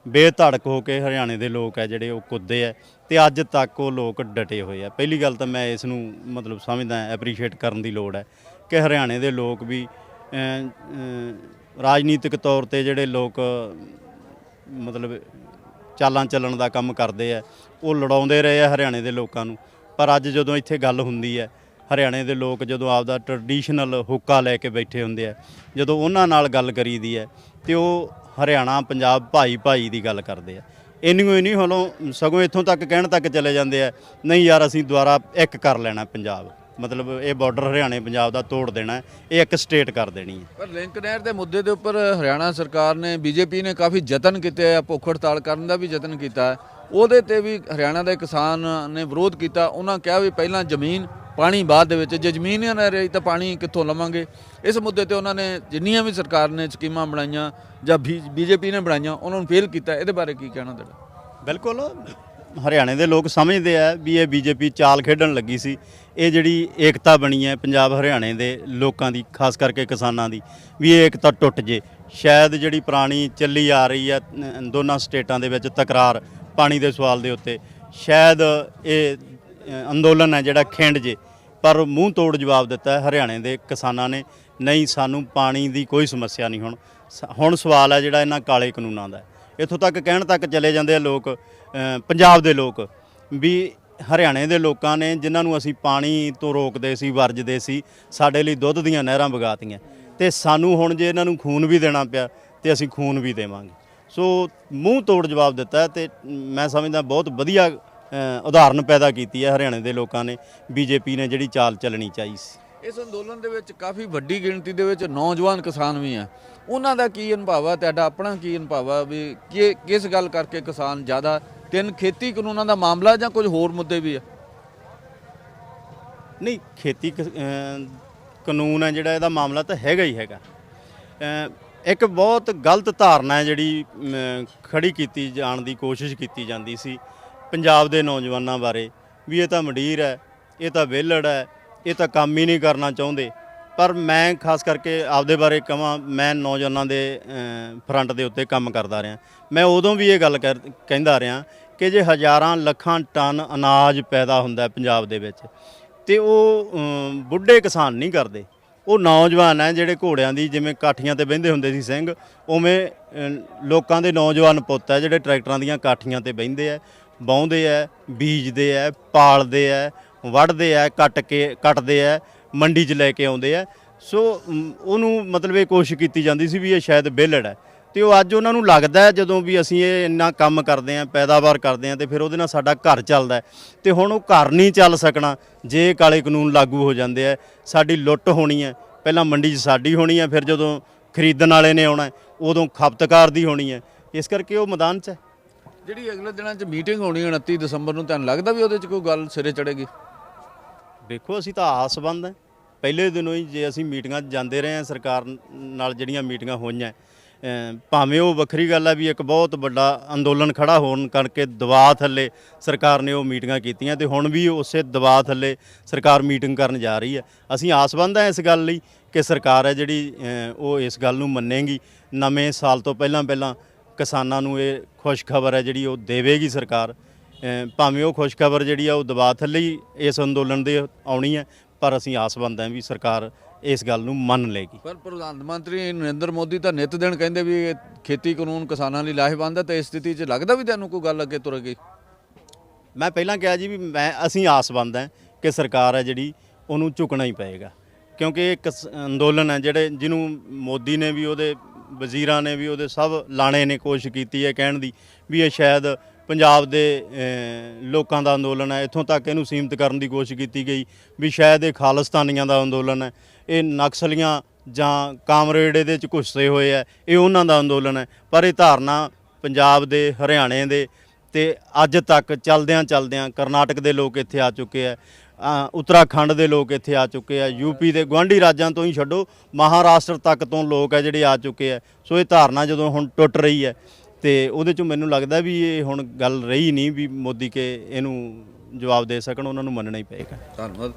ਬੇਧੜਕ ਹੋ ਕੇ ਹਰਿਆਣੇ ਦੇ ਲੋਕ ਹੈ ਜਿਹੜੇ ਉਹ ਕੁੱਦੇ ਹੈ ਤੇ ਅੱਜ ਤੱਕ ਉਹ ਲੋਕ ਡਟੇ ਹੋਏ ਆ। ਪਹਿਲੀ ਗੱਲ ਤਾਂ ਮੈਂ ਇਸ ਨੂੰ ਮਤਲਬ ਸਮਝਦਾ ਐਪਰੀਸ਼ੀਏਟ ਕਰਨ ਦੀ ਲੋੜ ਹੈ ਕਿ ਹਰਿਆਣੇ ਦੇ ਲੋਕ ਵੀ ਰਾਜਨੀਤਿਕ ਤੌਰ ਤੇ ਜਿਹੜੇ ਲੋਕ ਮਤਲਬ ਚਾਲਾਂ ਚੱਲਣ ਦਾ ਕੰਮ ਕਰਦੇ ਆ, ਉਹ ਲੜਾਉਂਦੇ ਰਹੇ ਆ ਹਰਿਆਣੇ ਦੇ ਲੋਕਾਂ ਨੂੰ। ਪਰ ਅੱਜ ਜਦੋਂ ਇੱਥੇ ਗੱਲ ਹੁੰਦੀ ਹੈ, ਹਰਿਆਣੇ ਦੇ ਲੋਕ ਜਦੋਂ ਆਪਦਾ ਟਰਡੀਸ਼ਨਲ ਹੁੱਕਾ ਲੈ ਕੇ ਬੈਠੇ ਹੁੰਦੇ ਆ, ਜਦੋਂ ਉਹਨਾਂ ਨਾਲ ਗੱਲ ਕਰੀਦੀ ਹੈ ਤੇ ਉਹ ਹਰਿਆਣਾ ਪੰਜਾਬ ਭਾਈ ਦੀ ਗੱਲ ਕਰਦੇ ਆ। ਇੰਨੀਓ ਨਹੀਂ, ਸਗੋਂ ਇੱਥੋਂ ਤੱਕ ਕਹਿਣ ਤੱਕ ਚਲੇ ਜਾਂਦੇ ਆ, ਨਹੀਂ ਯਾਰ ਅਸੀਂ ਦੁਬਾਰਾ ਇੱਕ ਕਰ ਲੈਣਾ ਪੰਜਾਬ। ਮਤਲਬ ਇਹ ਬਾਰਡਰ ਹਰਿਆਣੇ ਪੰਜਾਬ ਦਾ ਤੋੜ ਦੇਣਾ ਹੈ, ਇਹ ਇੱਕ ਸਟੇਟ ਕਰ ਦੇਣੀ ਹੈ। ਪਰ ਲਿੰਕ ਨਹਿਰ ਦੇ ਮੁੱਦੇ ਦੇ ਉੱਪਰ ਹਰਿਆਣਾ ਸਰਕਾਰ ਨੇ ਬੀਜੇਪੀ ਨੇ ਕਾਫੀ ਯਤਨ ਕੀਤੇ ਆ, ਭੁੱਖ ਹੜਤਾਲ ਕਰਨ ਦਾ ਵੀ ਯਤਨ ਕੀਤਾ ਹੈ। ਉਹਦੇ ਤੇ ਵੀ ਹਰਿਆਣਾ ਦੇ ਕਿਸਾਨ ਨੇ ਵਿਰੋਧ ਕੀਤਾ। ਉਹਨਾਂ ਕਿਹਾ ਵੀ ਪਹਿਲਾਂ ਜ਼ਮੀਨ ਪਾਣੀ ਬਾਅਦ ਦੇ ਵਿੱਚ, ਜੇ ਜ਼ਮੀਨ ਹੀ ਨਾ ਰਹੀ ਤਾਂ ਪਾਣੀ ਕਿੱਥੋਂ ਲਵਾਂਗੇ। ਇਸ ਮੁੱਦੇ ਤੇ ਉਹਨਾਂ ਨੇ ਜਿੰਨੀਆਂ ਵੀ ਸਰਕਾਰ ਨੇ ਸਕੀਮਾਂ ਬਣਾਈਆਂ ਜਾਂ ਬੀਜੇਪੀ ਨੇ ਬਣਾਈਆਂ ਉਹਨਾਂ ਨੂੰ ਫੇਲ ਕੀਤਾ। ਇਹਦੇ ਬਾਰੇ ਕੀ ਕਹਿਣਾ ਤੁਹਾਡਾ? ਬਿਲਕੁਲ ਹਰਿਆਣੇ ਦੇ ਲੋਕ ਸਮਝਦੇ ਆ ਵੀ ਇਹ ਬੀਜੇਪੀ ਚਾਲ ਖੇਡਣ ਲੱਗੀ ਸੀ। ਇਹ ਜਿਹੜੀ ਏਕਤਾ ਬਣੀ ਹੈ ਪੰਜਾਬ ਹਰਿਆਣੇ ਦੇ ਲੋਕਾਂ ਦੀ, ਖਾਸ ਕਰਕੇ ਕਿਸਾਨਾਂ ਦੀ, ਵੀ ਇਹ ਏਕਤਾ ਟੁੱਟ ਜੇ। ਸ਼ਾਇਦ ਜਿਹੜੀ ਪੁਰਾਣੀ ਚੱਲੀ ਆ ਰਹੀ ਹੈ ਦੋਨਾਂ ਸਟੇਟਾਂ ਦੇ ਵਿੱਚ ਤਕਰਾਰ ਪਾਣੀ ਦੇ ਸਵਾਲ ਦੇ ਉੱਤੇ, ਸ਼ਾਇਦ ਇਹ ਅੰਦੋਲਨ ਹੈ ਜਿਹੜਾ ਖਿੰਡ ਜੇ। ਪਰ ਮੂੰਹ ਤੋੜ ਜਵਾਬ ਦਿੱਤਾ ਹਰਿਆਣੇ ਦੇ ਕਿਸਾਨਾਂ ਨੇ, ਨਹੀਂ ਸਾਨੂੰ ਪਾਣੀ ਦੀ ਕੋਈ ਸਮੱਸਿਆ ਨਹੀਂ। ਹੁਣ ਸਵਾਲ ਹੈ ਜਿਹੜਾ ਇਹਨਾਂ ਕਾਲੇ ਕਾਨੂੰਨਾਂ ਦਾ। ਇੱਥੋਂ ਤੱਕ ਕਹਿਣ ਤੱਕ ਚਲੇ ਜਾਂਦੇ ਆ ਲੋਕ, ਪੰਜਾਬ ਦੇ ਲੋਕ, ਵੀ ਹਰਿਆਣੇ ਦੇ ਲੋਕਾਂ ਨੇ ਜਿਨ੍ਹਾਂ ਨੂੰ ਅਸੀਂ ਪਾਣੀ ਤੋਂ ਰੋਕਦੇ ਸੀ, ਵਰਜਦੇ ਸੀ, ਸਾਡੇ ਲਈ ਦੁੱਧ ਦੀਆਂ ਨਹਿਰਾਂ ਵਗਾਤੀਆਂ, ਤੇ ਸਾਨੂੰ ਹੁਣ ਜੇ ਇਹਨਾਂ ਨੂੰ ਖੂਨ ਵੀ ਦੇਣਾ ਪਿਆ ਤੇ ਅਸੀਂ ਖੂਨ ਵੀ ਦੇਵਾਂਗੇ। ਸੋ ਮੂੰਹ ਤੋੜ ਜਵਾਬ ਦਿੱਤਾ ਤੇ ਮੈਂ ਸਮਝਦਾ ਬਹੁਤ ਵਧੀਆ ਉਦਾਹਰਨ ਪੈਦਾ ਕੀਤੀ ਹੈ ਹਰਿਆਣੇ ਦੇ ਲੋਕਾਂ ਨੇ। ਬੀਜੇਪੀ ਨੇ ਜਿਹੜੀ ਚਾਲ ਚੱਲਣੀ ਚਾਹੀ ਸੀ। ਇਸ ਅੰਦੋਲਨ ਦੇ ਵਿੱਚ ਕਾਫੀ ਵੱਡੀ ਗਿਣਤੀ ਦੇ ਵਿੱਚ ਨੌਜਵਾਨ ਕਿਸਾਨ ਵੀ ਆ, ਉਹਨਾਂ ਦਾ ਕੀ ਅਨੁਭਵ ਆ, ਤੁਹਾਡਾ ਆਪਣਾ ਕੀ ਅਨੁਭਵ ਆ ਵੀ ਕਿਸ ਗੱਲ ਕਰਕੇ ਕਿਸਾਨ ਜ਼ਿਆਦਾ, ਤਿੰਨ ਖੇਤੀ ਕਾਨੂੰਨਾਂ ਦਾ ਮਾਮਲਾ ਜਾਂ ਕੁਝ ਹੋਰ ਮੁੱਦੇ ਵੀ ਆ? ਨਹੀਂ, ਖੇਤੀ ਕਾਨੂੰਨ ਹੈ ਜਿਹੜਾ, ਇਹਦਾ ਮਾਮਲਾ ਤਾਂ ਹੈਗਾ ਹੀ ਹੈਗਾ। ਇੱਕ ਬਹੁਤ ਗਲਤ ਧਾਰਨਾ ਹੈ ਜਿਹੜੀ ਖੜੀ ਕੀਤੀ ਜਾਣ ਦੀ ਕੋਸ਼ਿਸ਼ ਕੀਤੀ ਜਾਂਦੀ ਸੀ ਪੰਜਾਬ ਦੇ ਨੌਜਵਾਨਾਂ ਬਾਰੇ, ਵੀ ਇਹ ਤਾਂ ਮੰਡੀਰ ਹੈ, ਇਹ ਤਾਂ ਵਿਹਲੜ ਹੈ, ਇਹ ਤਾਂ ਕੰਮ ਹੀ ਨਹੀਂ ਕਰਨਾ ਚਾਹੁੰਦੇ। ਪਰ ਮੈਂ ਖਾਸ ਕਰਕੇ ਆਪਦੇ ਬਾਰੇ ਕਹਾਂ, ਮੈਂ ਨੌਜਵਾਨਾਂ ਦੇ ਫਰੰਟ ਦੇ ਉੱਤੇ ਕੰਮ ਕਰਦਾ ਰਿਹਾ। ਮੈਂ ਉਦੋਂ ਵੀ ਇਹ ਗੱਲ ਕਹਿੰਦਾ ਰਿਹਾ ਕਿ ਜੇ ਹਜ਼ਾਰਾਂ ਲੱਖਾਂ ਟਨ ਅਨਾਜ ਪੈਦਾ ਹੁੰਦਾ ਪੰਜਾਬ ਦੇ ਵਿੱਚ, ਤੇ ਉਹ ਬੁੱਢੇ ਕਿਸਾਨ ਨਹੀਂ ਕਰਦੇ, ਉਹ ਨੌਜਵਾਨ ਹੈ ਜਿਹੜੇ ਘੋੜਿਆਂ ਦੀ ਜਿਵੇਂ ਕਾਠੀਆਂ ਤੇ ਬਹਿੰਦੇ ਹੁੰਦੇ ਸੀ ਸਿੰਘ, ਉਵੇਂ ਲੋਕਾਂ ਦੇ ਨੌਜਵਾਨ ਪੁੱਤ ਹੈ ਜਿਹੜੇ ਟਰੈਕਟਰਾਂ ਦੀਆਂ ਕਾਠੀਆਂ ਤੇ ਬਹਿੰਦੇ ਆ, ਵਾਹੁੰਦੇ ਆ, ਬੀਜਦੇ ਆ, ਪਾਲਦੇ ਆ, ਵੱਢਦੇ ਆ, ਕੱਟਦੇ ਆ, ਮੰਡੀ 'ਚ ਲੈ ਕੇ ਆਉਂਦੇ ਆ। ਸੋ ਉਹਨੂੰ ਮਤਲਬ ਇਹ ਕੋਸ਼ਿਸ਼ ਕੀਤੀ ਜਾਂਦੀ ਸੀ ਵੀ ਇਹ ਸ਼ਾਇਦ ਵਿਹਲੜ ਹੈ, ਤੇ ਉਹ ਅੱਜ ਉਹਨਾਂ ਨੂੰ ਲੱਗਦਾ ਜਦੋਂ ਵੀ ਅਸੀਂ ਇਹ ਇੰਨਾ ਕੰਮ ਕਰਦੇ ਹਾਂ, ਪੈਦਾਵਾਰ ਕਰਦੇ ਹਾਂ, ਤੇ ਫਿਰ ਉਹਦੇ ਨਾਲ ਸਾਡਾ ਘਰ ਚੱਲਦਾ। ਤੇ ਹੁਣ ਉਹ ਘਰ ਨਹੀਂ ਚੱਲ ਸਕਣਾ ਜੇ ਕਾਲੇ ਕਾਨੂੰਨ ਲਾਗੂ ਹੋ ਜਾਂਦੇ ਆ। ਸਾਡੀ ਲੁੱਟ ਹੋਣੀ ਹੈ, ਪਹਿਲਾਂ ਮੰਡੀ 'ਚ ਸਾਡੀ ਹੋਣੀ ਹੈ, ਫਿਰ ਜਦੋਂ ਖਰੀਦਣ ਵਾਲੇ ਨੇ ਆਉਣਾ ਉਦੋਂ ਖਪਤਕਾਰ ਦੀ ਹੋਣੀ ਹੈ। ਇਸ ਕਰਕੇ ਉਹ ਮੈਦਾਨ 'ਚ ਹੈ। ਜਿਹੜੀ ਅਗਲੇ ਦਿਨਾਂ 'ਚ ਮੀਟਿੰਗ ਹੋਣੀ 29 ਦਸੰਬਰ ਨੂੰ, ਤੁਹਾਨੂੰ ਲੱਗਦਾ ਵੀ ਉਹਦੇ 'ਚ ਕੋਈ ਗੱਲ ਸਿਰੇ ਚੜੇਗੀ? ਵੇਖੋ, ਅਸੀਂ ਤਾਂ ਆਸਬੰਦ ਹਾਂ ਪਹਿਲੇ ਦਿਨੋਂ ਹੀ। ਜੇ ਅਸੀਂ ਮੀਟਿੰਗਾਂ 'ਚ ਜਾਂਦੇ ਰਹੇ ਹਾਂ, ਸਰਕਾਰ ਨਾਲ ਜਿਹੜੀਆਂ ਮੀਟਿੰਗਾਂ ਹੋਈਆਂ, ਭਾਵੇਂ ਉਹ ਵੱਖਰੀ ਗੱਲ ਹੈ ਵੀ ਇੱਕ ਬਹੁਤ ਵੱਡਾ ਅੰਦੋਲਨ ਖੜਾ ਹੋਣ ਕਰਕੇ ਦਬਾਅ ਥੱਲੇ ਸਰਕਾਰ ਨੇ ਉਹ ਮੀਟਿੰਗਾਂ ਕੀਤੀਆਂ, ਤੇ ਹੁਣ ਵੀ ਉਸੇ ਦਬਾਅ ਥੱਲੇ ਸਰਕਾਰ ਮੀਟਿੰਗ ਕਰਨ ਜਾ ਰਹੀ ਹੈ। ਅਸੀਂ ਆਸਬੰਦ ਹਾਂ ਇਸ ਗੱਲ ਲਈ ਕਿ ਸਰਕਾਰ ਹੈ ਜਿਹੜੀ ਉਹ ਇਸ ਗੱਲ ਨੂੰ ਮੰਨੇਗੀ। ਨਵੇਂ ਸਾਲ ਤੋਂ ਪਹਿਲਾਂ ਕਿਸਾਨਾਂ ਨੂੰ ਇਹ ਖੁਸ਼ਖਬਰ ਹੈ ਜਿਹੜੀ ਉਹ ਦੇਵੇਗੀ ਸਰਕਾਰ। ਭਾਵੇਂ ਉਹ ਖੁਸ਼ਖਬਰ ਜਿਹੜੀ ਆ ਉਹ ਦਬਾਅ ਥੱਲੇ ਹੀ ਇਸ ਅੰਦੋਲਨ ਦੇ ਆਉਣੀ ਹੈ, ਪਰ ਅਸੀਂ ਆਸਬੰਦ ਹਾਂ ਵੀ ਸਰਕਾਰ ਇਸ ਗੱਲ ਨੂੰ ਮੰਨ ਲਏਗੀ। ਪਰ ਪ੍ਰਧਾਨ ਮੰਤਰੀ ਨਰਿੰਦਰ ਮੋਦੀ ਤਾਂ ਨਿੱਤ ਦਿਨ ਕਹਿੰਦੇ ਵੀ ਇਹ ਖੇਤੀ ਕਾਨੂੰਨ ਕਿਸਾਨਾਂ ਲਈ ਲਾਹੇਵੰਦ ਹੈ, ਤੇ ਇਸ ਸਥਿਤੀ 'ਚ ਲੱਗਦਾ ਵੀ ਤੁਹਾਨੂੰ ਕੋਈ ਗੱਲ ਅੱਗੇ ਤੁਰੇਗੀ? ਮੈਂ ਪਹਿਲਾਂ ਕਿਹਾ ਜੀ ਵੀ ਅਸੀਂ ਆਸਬੰਦ ਹਾਂ ਕਿ ਸਰਕਾਰ ਹੈ ਜਿਹੜੀ ਉਹਨੂੰ ਝੁਕਣਾ ਹੀ ਪਏਗਾ, ਕਿਉਂਕਿ ਇਹ ਅੰਦੋਲਨ ਹੈ ਜਿਹਨੂੰ ਮੋਦੀ ਨੇ ਵੀ, ਉਹਦੇ ਵਜ਼ੀਰਾਂ ਨੇ ਵੀ, ਉਹਦੇ ਸਭ ਲਾਣੇ ਨੇ ਕੋਸ਼ਿਸ਼ ਕੀਤੀ ਹੈ ਕਹਿਣ ਦੀ ਵੀ ਇਹ ਸ਼ਾਇਦ ਪੰਜਾਬ ਦੇ ਲੋਕਾਂ ਦਾ ਅੰਦੋਲਨ ਹੈ। ਇੱਥੋਂ ਤੱਕ ਇਹਨੂੰ ਸੀਮਿਤ ਕਰਨ ਦੀ ਕੋਸ਼ਿਸ਼ ਕੀਤੀ ਗਈ ਵੀ ਸ਼ਾਇਦ ਇਹ ਖਾਲਿਸਤਾਨੀਆਂ ਦਾ ਅੰਦੋਲਨ ਹੈ, ਇਹ ਨਕਸਲੀਆਂ ਜਾਂ ਕਾਮਰੇਡ ਇਹਦੇ 'ਚ ਘੁੱਸੇ ਹੋਏ ਹੈ, ਇਹ ਉਹਨਾਂ ਦਾ ਅੰਦੋਲਨ ਹੈ। ਪਰ ਇਹ ਧਾਰਨਾ ਪੰਜਾਬ ਦੇ, ਹਰਿਆਣੇ ਦੇ, ਤੇ ਅੱਜ ਤੱਕ ਚਲਦਿਆਂ ਕਰਨਾਟਕ ਦੇ ਲੋਕ ਇੱਥੇ ਆ ਚੁੱਕੇ ਹੈ, ਉੱਤਰਾਖੰਡ ਦੇ ਲੋਕ ਇੱਥੇ ਆ ਚੁੱਕੇ ਆ, ਯੂਪੀ ਦੇ ਗੁਆਂਢੀ ਰਾਜਾਂ ਤੋਂ ਹੀ ਛੱਡੋ ਮਹਾਰਾਸ਼ਟਰ ਤੱਕ ਤੋਂ ਲੋਕ ਹੈ ਜਿਹੜੇ ਆ ਚੁੱਕੇ ਆ। ਸੋ ਇਹ ਧਾਰਨਾ ਜਦੋਂ ਹੁਣ ਟੁੱਟ ਰਹੀ ਹੈ, ਤੇ ਉਹਦੇ 'ਚੋਂ ਮੈਨੂੰ ਲੱਗਦਾ ਵੀ ਇਹ ਹੁਣ ਗੱਲ ਰਹੀ ਨਹੀਂ ਵੀ ਮੋਦੀ ਕੇ ਇਹਨੂੰ ਜਵਾਬ ਦੇ ਸਕਣ, ਉਹਨਾਂ ਨੂੰ ਮੰਨਣਾ ਹੀ ਪਏਗਾ। ਧੰਨਵਾਦ।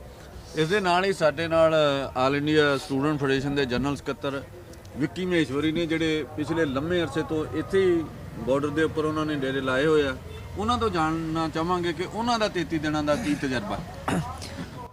ਇਸ ਦੇ ਨਾਲ ਹੀ ਸਾਡੇ ਨਾਲ ਆਲ ਇੰਡੀਆ ਸਟੂਡੈਂਟ ਫੈਡਰੇਸ਼ਨ ਦੇ ਜਨਰਲ ਸਕੱਤਰ ਵਿੱਕੀ ਮਹੇਸ਼ਵਰੀ ਨੇ, ਜਿਹੜੇ ਪਿਛਲੇ ਲੰਮੇ ਅਰਸੇ ਤੋਂ ਇੱਥੇ ਹੀ ਬਾਰਡਰ ਦੇ ਉੱਪਰ ਉਹਨਾਂ ਨੇ ਡੇਰੇ ਲਾਏ ਹੋਏ ਆ। ਉਹਨਾਂ ਤੋਂ ਜਾਣਨਾ ਚਾਹਾਂਗੇ ਕਿ ਉਹਨਾਂ ਦਾ 33 ਦਿਨਾਂ ਦਾ ਕੀ ਤਜਰਬਾ।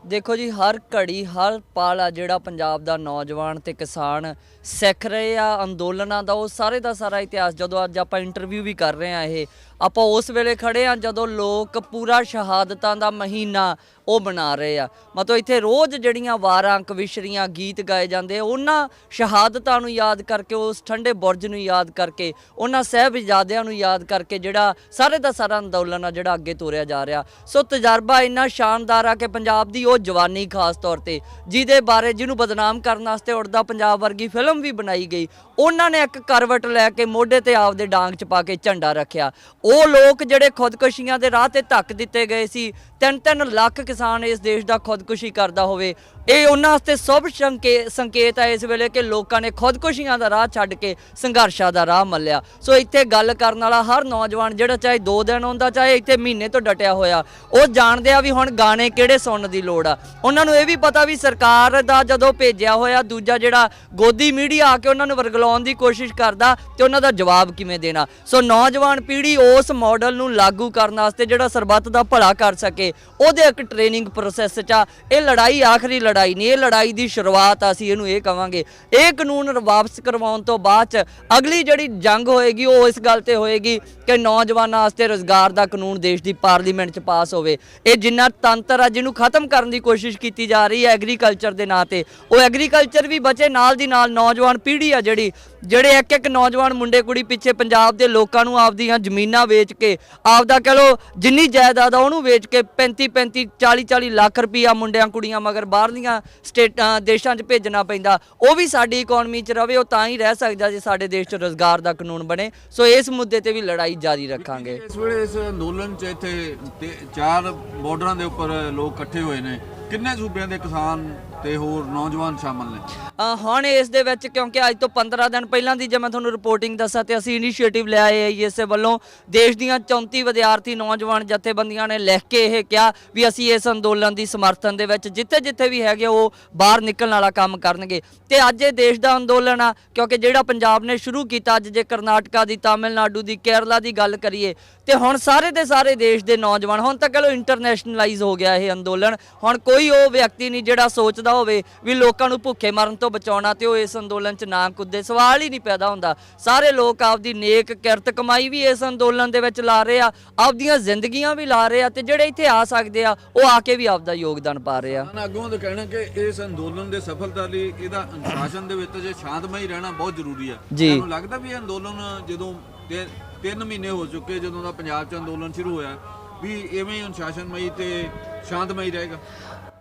ਦੇਖੋ ਜੀ, ਹਰ ਘੜੀ ਹਰ ਪਲ ਆ ਜਿਹੜਾ ਪੰਜਾਬ ਦਾ ਨੌਜਵਾਨ ਤੇ ਕਿਸਾਨ ਸਿੱਖ ਰਹੇ ਆ ਅੰਦੋਲਨਾਂ ਦਾ, ਉਹ ਸਾਰੇ ਦਾ ਸਾਰਾ ਇਤਿਹਾਸ ਜਦੋਂ ਅੱਜ ਆਪਾਂ ਇੰਟਰਵਿਊ ਵੀ ਕਰ ਰਹੇ ਆ, ਇਹ ਆਪਾਂ ਉਸ ਵੇਲੇ ਖੜੇ ਆ ਜਦੋਂ ਲੋਕ ਪੂਰਾ ਸ਼ਹਾਦਤਾਂ ਦਾ ਮਹੀਨਾ ਉਹ ਬਣਾ ਰਹੇ ਆ। ਮਤਲਬ ਇੱਥੇ ਰੋਜ਼ ਜਿਹੜੀਆਂ ਵਾਰਾਂ ਕਵਿਸ਼ਰੀਆਂ ਗੀਤ ਗਾਏ ਜਾਂਦੇ ਉਹਨਾਂ ਸ਼ਹਾਦਤਾਂ ਨੂੰ ਯਾਦ ਕਰਕੇ, ਉਸ ਠੰਡੇ ਬੁਰਜ ਨੂੰ ਯਾਦ ਕਰਕੇ, ਉਹਨਾਂ ਸਾਹਿਬਜ਼ਾਦਿਆਂ ਨੂੰ ਯਾਦ ਕਰਕੇ ਜਿਹੜਾ ਸਾਰੇ ਦਾ ਸਾਰਾ ਅੰਦੋਲਨ ਆ ਜਿਹੜਾ ਅੱਗੇ ਤੋਰਿਆ ਜਾ ਰਿਹਾ। ਸੋ ਤਜਰਬਾ ਇੰਨਾ ਸ਼ਾਨਦਾਰ ਆ ਕਿ ਪੰਜਾਬ ਦੀ ਉਹ ਜਵਾਨੀ ਖਾਸ ਤੌਰ ਤੇ ਜਿਹਦੇ ਬਾਰੇ ਜਿਹਨੂੰ ਬਦਨਾਮ ਕਰਨ ਵਾਸਤੇ ਉੜਦਾ ਪੰਜਾਬ ਵਰਗੀ ਫਿਲਮ ਵੀ ਬਣਾਈ ਗਈ, ਉਹਨਾਂ ਨੇ ਇੱਕ ਕਰਵਟ ਲੈ ਕੇ ਮੋਢੇ ਤੇ ਆਪਦੇ ਡਾਂਗ 'ਚ ਪਾ ਕੇ ਝੰਡਾ ਰੱਖਿਆ। ਉਹ ਲੋਕ ਜਿਹੜੇ ਖੁਦਕੁਸ਼ੀਆਂ ਦੇ ਰਾਹ ਤੇ ਧੱਕ ਦਿੱਤੇ ਗਏ ਸੀ, 3-3 ਲੱਖ ਕਿਸਾਨ ਇਸ ਦੇਸ਼ ਦਾ ਖੁਦਕੁਸ਼ੀ ਕਰਦਾ ਹੋਵੇ, ਇਹ ਉਹਨਾਂ ਵਾਸਤੇ ਸ਼ੁਭ ਸੰਕੇਤ ਹੈ ਇਸ ਵੇਲੇ ਕਿ ਲੋਕਾਂ ਨੇ ਖੁਦਕੁਸ਼ੀਆਂ ਦਾ ਰਾਹ ਛੱਡ ਕੇ ਸੰਘਰਸ਼ਾਂ ਦਾ ਰਾਹ ਮੱਲਿਆ। ਸੋ ਇੱਥੇ ਗੱਲ ਕਰਨ ਵਾਲਾ ਹਰ ਨੌਜਵਾਨ ਜਿਹੜਾ ਚਾਹੇ 2 ਦਿਨ ਆਉਂਦਾ ਚਾਹੇ ਇੱਥੇ ਮਹੀਨੇ ਤੋਂ ਡਟਿਆ ਹੋਇਆ, ਉਹ ਜਾਣਦੇ ਆ ਵੀ ਹੁਣ ਗਾਣੇ ਕਿਹੜੇ ਸੁਣਨ ਦੀ ਲੋੜ ਆ। ਉਹਨਾਂ ਨੂੰ ਇਹ ਵੀ ਪਤਾ ਵੀ ਸਰਕਾਰ ਦਾ ਜਦੋਂ ਭੇਜਿਆ ਹੋਇਆ ਦੂਜਾ ਜਿਹੜਾ ਗੋਦੀ ਮੀਡੀਆ ਆ ਕੇ ਉਹਨਾਂ ਨੂੰ ਵਰਗਲਾਉਣ ਦੀ ਕੋਸ਼ਿਸ਼ ਕਰਦਾ ਤੇ ਉਹਨਾਂ ਦਾ ਜਵਾਬ ਕਿਵੇਂ ਦੇਣਾ। ਸੋ ਨੌਜਵਾਨ ਪੀੜ੍ਹੀ ਉਸ ਮਾਡਲ ਨੂੰ ਲਾਗੂ ਕਰਨ ਵਾਸਤੇ ਜਿਹੜਾ ਸਰਬੱਤ ਦਾ ਭਲਾ ਕਰ ਸਕੇ ਉਹਦੇ ਇੱਕ ਟ੍ਰੇਨਿੰਗ ਪ੍ਰੋਸੈਸ 'ਚ ਆ। ਇਹ ਲੜਾਈ ਆਖਰੀ ਲੜਾਈ ਨਹੀਂ, ਇਹ ਲੜਾਈ ਦੀ ਸ਼ੁਰੂਆਤ ਆ, ਅਸੀਂ ਇਹਨੂੰ ਇਹ ਕਵਾਂਗੇ। ਇਹ ਕਾਨੂੰਨ ਵਾਪਸ ਕਰਵਾਉਣ ਤੋਂ ਬਾਅਦ 'ਚ ਅਗਲੀ ਜਿਹੜੀ ਜੰਗ ਹੋਏਗੀ ਉਹ ਇਸ ਗੱਲ ਤੇ ਹੋਏਗੀ ਕਿ ਨੌਜਵਾਨਾਂ ਵਾਸਤੇ ਰੁਜ਼ਗਾਰ ਦਾ ਕਾਨੂੰਨ ਦੇਸ਼ ਦੀ ਪਾਰਲੀਮੈਂਟ 'ਚ ਪਾਸ ਹੋਵੇ। ਇਹ ਜਿੰਨਾ ਤੰਤਰ ਆ ਜਿਹਨੂੰ ਖਤਮ ਕਰਨ ਦੀ ਕੋਸ਼ਿਸ਼ ਕੀਤੀ ਜਾ ਰਹੀ ਹੈ ਐਗਰੀਕਲਚਰ ਦੇ ਨਾਂ ਤੇ, ਉਹ ਐਗਰੀਕਲਚਰ ਵੀ ਬਚੇ, ਨਾਲ ਦੀ ਨਾਲ ਨੌਜਵਾਨ ਪੀੜ੍ਹੀ ਆ ਜਿਹੜੇ ਇੱਕ ਨੌਜਵਾਨ ਮੁੰਡੇ ਕੁੜੀ ਪਿੱਛੇ ਪੰਜਾਬ ਦੇ ਲੋਕਾਂ ਨੂੰ ਆਪਦੀਆਂ ਜ਼ਮੀਨਾਂ ਵੇਚ ਕੇ, ਆਪਦਾ ਕਹ ਲਓ ਜਿੰਨੀ ਜਾਇਦਾਦ ਆ ਉਹਨੂੰ ਵੇਚ ਕੇ 35-35 40-40 ਲੱਖ ਰੁਪਈਆ ਮੁੰਡਿਆਂ ਕੁੜੀਆਂ ਮਗਰ ਬਾਹਰਲੀਆਂ ਦੇਸ਼ਾਂ 'ਚ ਭੇਜਣਾ ਪੈਂਦਾ, ਉਹ ਵੀ ਸਾਡੀ ਇਕਨੋਮੀ 'ਚ ਰਵੇ। ਉਹ ਤਾਂ ਹੀ ਰਹਿ ਸਕਦਾ ਜੇ ਸਾਡੇ ਦੇਸ਼ 'ਚ ਰੁਜ਼ਗਾਰ ਦਾ ਕਾਨੂੰਨ ਬਣੇ। ਸੋ ਇਸ ਮੁੱਦੇ ਤੇ ਵੀ ਲੜਾਈ ਜਾਰੀ ਰੱਖਾਂਗੇ। ਇਸ ਵੇਲੇ ਇਸ ਅੰਦੋਲਨ 'ਚ ਇੱਥੇ 4 ਬਾਰਡਰਾਂ ਦੇ ਉੱਪਰ ਲੋਕ ਇਕੱਠੇ ਹੋਏ ਨੇ, ਕਿੰਨੇ ਸੂਬਿਆਂ ਦੇ ਕਿਸਾਨ ਤੇ ਹੋਰ ਨੌਜਵਾਨ ਸ਼ਾਮਲ ਨੇ? ਹੁਣ ਇਸ ਦੇ ਵਿੱਚ ਕਿਉਂਕਿ ਅੱਜ ਤੋਂ 15 ਦਿਨ ਪਹਿਲਾਂ ਦੀ ਜੇ ਮੈਂ ਤੁਹਾਨੂੰ ਰਿਪੋਰਟਿੰਗ ਦੱਸਾਂ ਤੇ ਅਸੀਂ ਇਨੀਸ਼ੀਏਟਿਵ ਲਿਆ ਹੈ ISA ਵੱਲੋਂ, ਦੇਸ਼ ਦੀਆਂ 34 ਵਿਦਿਆਰਥੀ ਨੌਜਵਾਨ ਜਥੇਬੰਦੀਆਂ ਨੇ ਲਿਖ ਕੇ ਇਹ ਕਿਹਾ ਵੀ ਅਸੀਂ ਇਸ ਅੰਦੋਲਨ ਦੀ ਸਮਰਥਨ ਦੇ ਵਿੱਚ ਜਿੱਥੇ ਵੀ ਹੈਗੇ ਉਹ ਬਾਹਰ ਨਿਕਲਣ ਵਾਲਾ ਕੰਮ ਕਰਨਗੇ। ਤੇ ਅੱਜ ਇਹ ਦੇਸ਼ ਦਾ ਅੰਦੋਲਨ ਆ, ਕਿਉਂਕਿ ਜਿਹੜਾ ਪੰਜਾਬ ਨੇ ਸ਼ੁਰੂ ਕੀਤਾ, ਅੱਜ ਜੇ ਕਰਨਾਟਕਾ ਦੀ, ਤਾਮਿਲਨਾਡੂ ਦੀ, ਕੇਰਲਾ ਦੀ ਗੱਲ ਕਰੀਏ ਤੇ ਹੁਣ ਸਾਰੇ ਦੇ ਸਾਰੇ ਦੇਸ਼ ਦੇ ਨੌਜਵਾਨ, ਹੁਣ ਤਾਂ ਚਲੋ ਇੰਟਰਨੈਸ਼ਨਲਾਈਜ਼ ਹੋ ਗਿਆ ਇਹ ਅੰਦੋਲਨ। ਹੁਣ ਕੋਈ ਉਹ ਵਿਅਕਤੀ ਨਹੀਂ ਜਿਹੜਾ ਸੋਚਦਾ ਹੋਵੇ ਵੀ ਲੋਕਾਂ ਨੂੰ ਭੁੱਖੇ ਮਰਨ ਤੋਂ ਬਚਾਉਣਾ ਤੇ ਉਹ ਇਸ ਅੰਦੋਲਨ 'ਚ ਨਾ ਕੁੱਦੇ, ਸਵਾਲ ਹੀ ਨਹੀਂ ਪੈਦਾ ਹੁੰਦਾ। ਸਾਰੇ ਲੋਕ ਆਪਦੀ ਨੇਕ ਕਿਰਤ ਕਮਾਈ ਵੀ ਇਸ ਅੰਦੋਲਨ ਦੇ ਵਿੱਚ ਲਾ ਰਹੇ ਆ, ਆਪਦੀਆਂ ਜ਼ਿੰਦਗੀਆਂ ਵੀ ਲਾ ਰਹੇ ਆ, ਤੇ ਜਿਹੜੇ ਇੱਥੇ ਆ ਸਕਦੇ ਆ ਉਹ ਆ ਕੇ ਵੀ ਆਪਦਾ ਯੋਗਦਾਨ ਪਾ ਰਹੇ ਆ। ਅੱਗੋਂ ਦਾ ਕਹਿਣਾ ਕਿ ਇਸ ਅੰਦੋਲਨ ਦੇ ਸਫਲਤਾ ਲਈ ਇਹਦਾ ਅਨੁਸ਼ਾਸਨ ਦੇ ਵਿੱਚ ਜੇ ਸ਼ਾਂਤਮਈ ਰਹਿਣਾ ਬਹੁਤ ਜ਼ਰੂਰੀ ਆ। ਤੁਹਾਨੂੰ ਲੱਗਦਾ ਵੀ ਇਹ ਅੰਦੋਲਨ ਜਦੋਂ 3 ਮਹੀਨੇ ਹੋ ਚੁੱਕੇ ਜਦੋਂ ਦਾ ਪੰਜਾਬ 'ਚ ਅੰਦੋਲਨ ਸ਼ੁਰੂ ਹੋਇਆ, ਵੀ ਇਵੇਂ ਹੀ ਅਨੁਸ਼ਾਸਨਮਈ ਤੇ ਸ਼ਾਂਤਮਈ ਰਹੇਗਾ?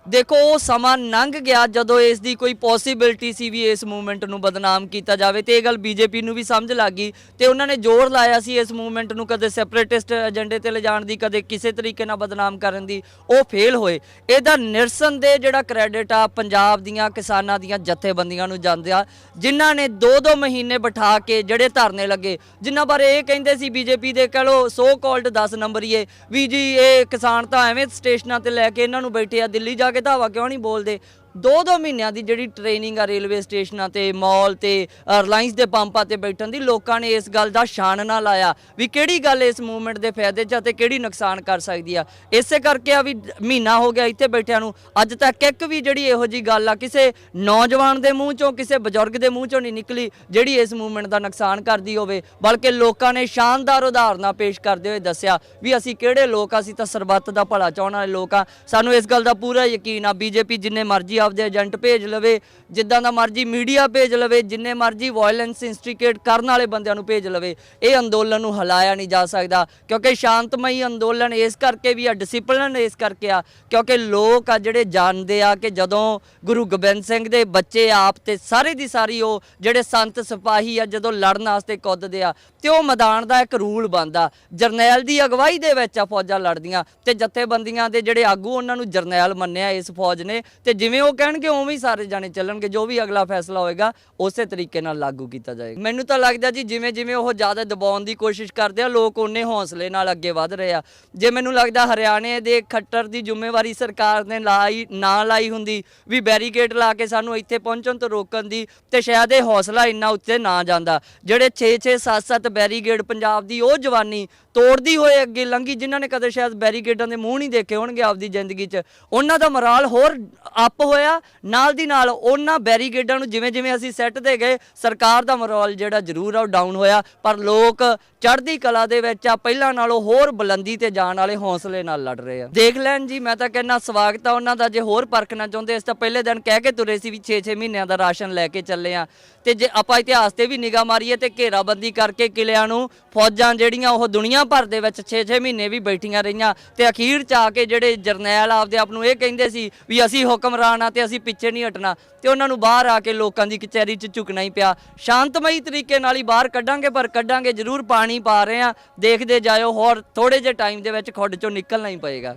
ਦੇਖੋ ਉਹ ਸਮਾਂ ਲੰਘ ਗਿਆ ਜਦੋਂ ਇਸ ਦੀ ਕੋਈ ਪੋਸੀਬਿਲਿਟੀ ਸੀ ਵੀ ਇਸ ਮੂਵਮੈਂਟ ਨੂੰ ਬਦਨਾਮ ਕੀਤਾ ਜਾਵੇ, ਤੇ ਇਹ ਗੱਲ ਬੀਜੇਪੀ ਨੂੰ ਵੀ ਸਮਝ ਲੱਗ ਗਈ ਤੇ ਉਹਨਾਂ ਨੇ ਜ਼ੋਰ ਲਾਇਆ ਸੀ ਇਸ ਮੂਵਮੈਂਟ ਨੂੰ ਕਦੇ ਸੈਪਰੇਟਿਸਟ ਏਜੰਡੇ ਤੇ ਲਿਜਾਣ ਦੀ, ਕਦੇ ਕਿਸੇ ਤਰੀਕੇ ਨਾਲ ਬਦਨਾਮ ਕਰਨ ਦੀ, ਉਹ ਫੇਲ ਹੋਏ। ਇਹਦਾ ਨਿਰਸਨ ਦੇ ਜਿਹੜਾ ਕ੍ਰੈਡਿਟ ਆ ਪੰਜਾਬ ਦੀਆਂ ਕਿਸਾਨਾਂ ਦੀਆਂ ਜਥੇਬੰਦੀਆਂ ਨੂੰ ਜਾਂਦਾ, ਜਿਨ੍ਹਾਂ ਨੇ 2-2 ਮਹੀਨੇ ਬਿਠਾ ਕੇ ਜਿਹੜੇ ਧਰਨੇ ਲੱਗੇ, ਜਿਨ੍ਹਾਂ ਬਾਰੇ ਇਹ ਕਹਿੰਦੇ ਸੀ ਬੀਜੇਪੀ ਦੇ ਕਹ ਲਓ ਸੋ ਕਾਲਡ 10 ਨੰਬਰੀਏ ਵੀ ਜੀ ਇਹ ਕਿਸਾਨ ਤਾਂ ਐਵੇਂ ਸਟੇਸ਼ਨਾਂ ਤੇ ਲੈ ਕੇ ਇਹਨਾਂ ਨੂੰ ਬੈਠੇ ਆ, ਦਿੱਲੀ ਜਾ ਕੇ ਧਾਵਾ ਕਿਉਂ ਨਹੀਂ ਬੋਲਦੇ। 2-2 ਮਹੀਨਿਆਂ ਦੀ ਜਿਹੜੀ ਟ੍ਰੇਨਿੰਗ ਆ ਰੇਲਵੇ ਸਟੇਸ਼ਨਾਂ ਤੇ, ਮਾਲ ਤੇ, ਰਿਲਾਇੰਸ ਦੇ ਪੰਪਾਂ ਤੇ ਬੈਠਣ ਦੀ, ਲੋਕਾਂ ਨੇ ਇਸ ਗੱਲ ਦਾ ਸ਼ਾਨ ਨਾ ਲਾਇਆ ਵੀ ਕਿਹੜੀ ਗੱਲ ਇਸ ਮੂਵਮੈਂਟ ਦੇ ਫਾਇਦੇ 'ਚ ਅਤੇ ਕਿਹੜੀ ਨੁਕਸਾਨ ਕਰ ਸਕਦੀ ਆ। ਇਸੇ ਕਰਕੇ ਆ ਵੀ ਮਹੀਨਾ ਹੋ ਗਿਆ ਇੱਥੇ ਬੈਠਿਆਂ ਨੂੰ, ਅੱਜ ਤੱਕ ਇੱਕ ਵੀ ਜਿਹੜੀ ਇਹੋ ਜੀ ਗੱਲ ਆ ਕਿਸੇ ਨੌਜਵਾਨ ਦੇ ਮੂੰਹ 'ਚੋਂ, ਕਿਸੇ ਬਜ਼ੁਰਗ ਦੇ ਮੂੰਹ 'ਚੋਂ ਨਹੀਂ ਨਿਕਲੀ ਜਿਹੜੀ ਇਸ ਮੂਵਮੈਂਟ ਦਾ ਨੁਕਸਾਨ ਕਰਦੀ ਹੋਵੇ, ਬਲਕਿ ਲੋਕਾਂ ਨੇ ਸ਼ਾਨਦਾਰ ਉਦਾਹਰਨਾਂ ਪੇਸ਼ ਕਰਦੇ ਹੋਏ ਦੱਸਿਆ ਵੀ ਅਸੀਂ ਕਿਹੜੇ ਲੋਕ ਆ, ਅਸੀਂ ਤਾਂ ਸਰਬੱਤ ਦਾ ਭਲਾ ਚਾਹੁਣ ਵਾਲੇ ਲੋਕ ਆ। ਸਾਨੂੰ ਇਸ ਗੱਲ ਦਾ ਪੂਰਾ ਯਕੀਨ ਆ ਬੀਜੇਪੀ ਜਿੰਨੇ ਮਰਜ਼ੀ ਆਪਦੇ ਏਜੰਟ ਭੇਜ ਲਵੇ, ਜਿੱਦਾਂ ਦਾ ਮਰਜ਼ੀ ਮੀਡੀਆ ਭੇਜ ਲਵੇ, ਜਿੰਨੇ ਮਰਜ਼ੀ ਵਾਇਲੈਂਸ ਇੰਸਟੀਗੇਟ ਕਰਨ ਵਾਲੇ ਬੰਦਿਆਂ ਨੂੰ ਭੇਜ ਲਵੇ, ਇਹ ਅੰਦੋਲਨ ਨੂੰ ਹਿਲਾਇਆ ਨਹੀਂ ਜਾ ਸਕਦਾ। ਕਿਉਂਕਿ ਸ਼ਾਂਤਮਈ ਅੰਦੋਲਨ ਇਸ ਕਰਕੇ ਵੀ ਆ, ਡਿਸਪਲਿਨ ਇਸ ਕਰਕੇ ਆ ਕਿਉਂਕਿ ਲੋਕ ਆ ਜਿਹੜੇ ਜਾਣਦੇ ਆ ਕਿ ਜਦੋਂ ਗੁਰੂ ਗੋਬਿੰਦ ਸਿੰਘ ਦੇ ਬੱਚੇ ਆਪ ਤੇ ਸਾਰੇ ਦੀ ਸਾਰੀ ਉਹ ਜਿਹੜੇ ਸੰਤ ਸਿਪਾਹੀ ਆ ਜਦੋਂ ਲੜਨ ਵਾਸਤੇ ਕੁੱਦਦੇ ਆ ਤੇ ਉਹ ਮੈਦਾਨ ਦਾ ਇੱਕ ਰੂਲ ਬਣਦਾ, ਜਰਨੈਲ ਦੀ ਅਗਵਾਈ ਦੇ ਵਿੱਚ ਆ ਫੌਜਾਂ ਲੜਦੀਆਂ ਤੇ ਜਥੇਬੰਦੀਆਂ ਦੇ ਜਿਹੜੇ ਆਗੂ ਉਹਨਾਂ ਨੂੰ ਜਰਨੈਲ ਮੰਨਿਆ ਇਸ ਫੌਜ ਨੇ, ਤੇ ਜਿਵੇਂ ਉਹ ਕਹਿਣਗੇ ਉਵੇਂ ਹੀ ਸਾਰੇ ਜਾਣੇ ਚੱਲਣਗੇ। ਜੋ ਵੀ ਅਗਲਾ ਫੈਸਲਾ ਹੋਏਗਾ ਉਸੇ ਤਰੀਕੇ ਨਾਲ ਲਾਗੂ ਕੀਤਾ ਜਾਏਗਾ। ਮੈਨੂੰ ਤਾਂ ਲੱਗਦਾ ਜੀ ਜਿਵੇਂ ਉਹ ਜ਼ਿਆਦਾ ਦਬਾਉਣ ਦੀ ਕੋਸ਼ਿਸ਼ ਕਰਦੇ ਆ, ਲੋਕ ਉਹਨੇ ਹੌਸਲੇ ਨਾਲ ਅੱਗੇ ਵਧ ਰਹੇ ਆ। ਜੇ ਮੈਨੂੰ ਲੱਗਦਾ ਹਰਿਆਣੇ ਦੇ ਖੱਟਰ ਦੀ ਜ਼ਿੰਮੇਵਾਰੀ ਸਰਕਾਰ ਨੇ ਲਾਈ ਹੁੰਦੀ ਵੀ ਬੈਰੀਕੇਡ ਲਾ ਕੇ ਸਾਨੂੰ ਇੱਥੇ ਪਹੁੰਚਣ ਤੋਂ ਰੋਕਣ ਦੀ, ਤੇ ਸ਼ਾਇਦ ਇਹ ਹੌਸਲਾ ਇੰਨਾ ਉੱਤੇ ਨਾ ਜਾਂਦਾ। ਜਿਹੜੇ 6-6 7-7 ਬੈਰੀਕੇਡ ਪੰਜਾਬ ਦੀ ਉਹ ਜਵਾਨੀ ਤੋੜਦੀ ਹੋਏ ਅੱਗੇ ਲੰਘੀ, ਜਿਨ੍ਹਾਂ ਨੇ ਕਦੇ ਸ਼ਾਇਦ ਬੈਰੀਕੇਡਾਂ ਦੇ ਮੂੰਹ ਨਹੀਂ ਦੇਖੇ ਹੋਣਗੇ ਆਪਦੀ ਜ਼ਿੰਦਗੀ 'ਚ, ਉਹਨਾਂ ਦਾ ਮੋਰਾਲ ਹੋਰ ਅਪ ਹੋਇਆ। ਨਾਲ ਦੀ ਨਾਲ ਉਹਨਾਂ ਬੈਰੀਕੇਡਾਂ ਨੂੰ ਜਿਵੇਂ ਜਿਵੇਂ ਅਸੀਂ ਸੈੱਟਦੇ ਗਏ, ਸਰਕਾਰ ਦਾ ਮੋਰਾਲ ਜਿਹੜਾ ਜ਼ਰੂਰ ਆ ਉਹ ਡਾਊਨ ਹੋਇਆ, ਪਰ ਲੋਕ ਚੜ੍ਹਦੀ ਕਲਾ ਦੇ ਵਿੱਚ ਆ, ਪਹਿਲਾਂ ਨਾਲੋਂ ਹੋਰ ਬੁਲੰਦੀ ਤੇ ਜਾਣ ਵਾਲੇ ਹੌਸਲੇ ਨਾਲ ਲੜ ਰਹੇ ਆ। ਦੇਖ ਲੈਣ ਜੀ, ਮੈਂ ਤਾਂ ਕਹਿੰਦਾ ਸਵਾਗਤ ਆ ਉਹਨਾਂ ਦਾ। ਜੇ ਹੋਰ ਪਰਖਣਾ ਚਾਹੁੰਦੇ, ਇਸ ਤਾਂ ਪਹਿਲੇ ਦਿਨ ਕਹਿ ਕੇ ਤੁਰੇ ਸੀ ਵੀ 6-6 ਮਹੀਨਿਆਂ ਦਾ ਰਾਸ਼ਨ ਲੈ ਕੇ ਚੱਲੇ ਆ। ਤੇ ਜੇ ਆਪਾਂ ਇਤਿਹਾਸ ਤੇ ਵੀ ਨਿਗਾਹ ਮਾਰੀਏ ਤੇ ਘੇਰਾਬੰਦੀ ਕਰਕੇ ਕਿਲਿਆਂ ਨੂੰ ਫੌਜਾਂ ਜਿਹੜੀਆਂ ਉਹ ਦੁਨੀਆ ਭਰ ਦੇ ਵਿੱਚ 6-6 ਮਹੀਨੇ ਵੀ ਬੈਠੀਆਂ ਰਹੀਆਂ, ਤੇ ਅਖੀਰ 'ਚ ਆ ਕੇ ਜਿਹੜੇ ਜਰਨੈਲ ਆਪਦੇ ਆਪ ਨੂੰ ਇਹ ਕਹਿੰਦੇ ਸੀ ਵੀ ਅਸੀਂ ਹੁਕਮਰਾਨ ਆ ਤੇ ਅਸੀਂ ਪਿੱਛੇ ਨਹੀਂ ਹਟਣਾ, ਤੇ ਉਹਨਾਂ ਨੂੰ ਬਾਹਰ ਆ ਕੇ ਲੋਕਾਂ ਦੀ ਕਚਹਿਰੀ 'ਚ ਝੁਕਣਾ ਹੀ ਪਿਆ। ਸ਼ਾਂਤਮਈ ਤਰੀਕੇ ਨਾਲ ਹੀ ਬਾਹਰ ਕੱਢਾਂਗੇ, ਪਰ ਕੱਢਾਂਗੇ ਜ਼ਰੂਰ, ਪਾਣੀ ਪਾ ਰਹੇ ਆ, ਦੇਖਦੇ ਜਾਇਓ, ਹੋਰ ਥੋੜੇ ਜਿਹੇ ਟਾਈਮ ਦੇ ਵਿੱਚ ਖੁੱਡ 'ਚੋਂ ਨਿਕਲਣਾ ਹੀ ਪਏਗਾ।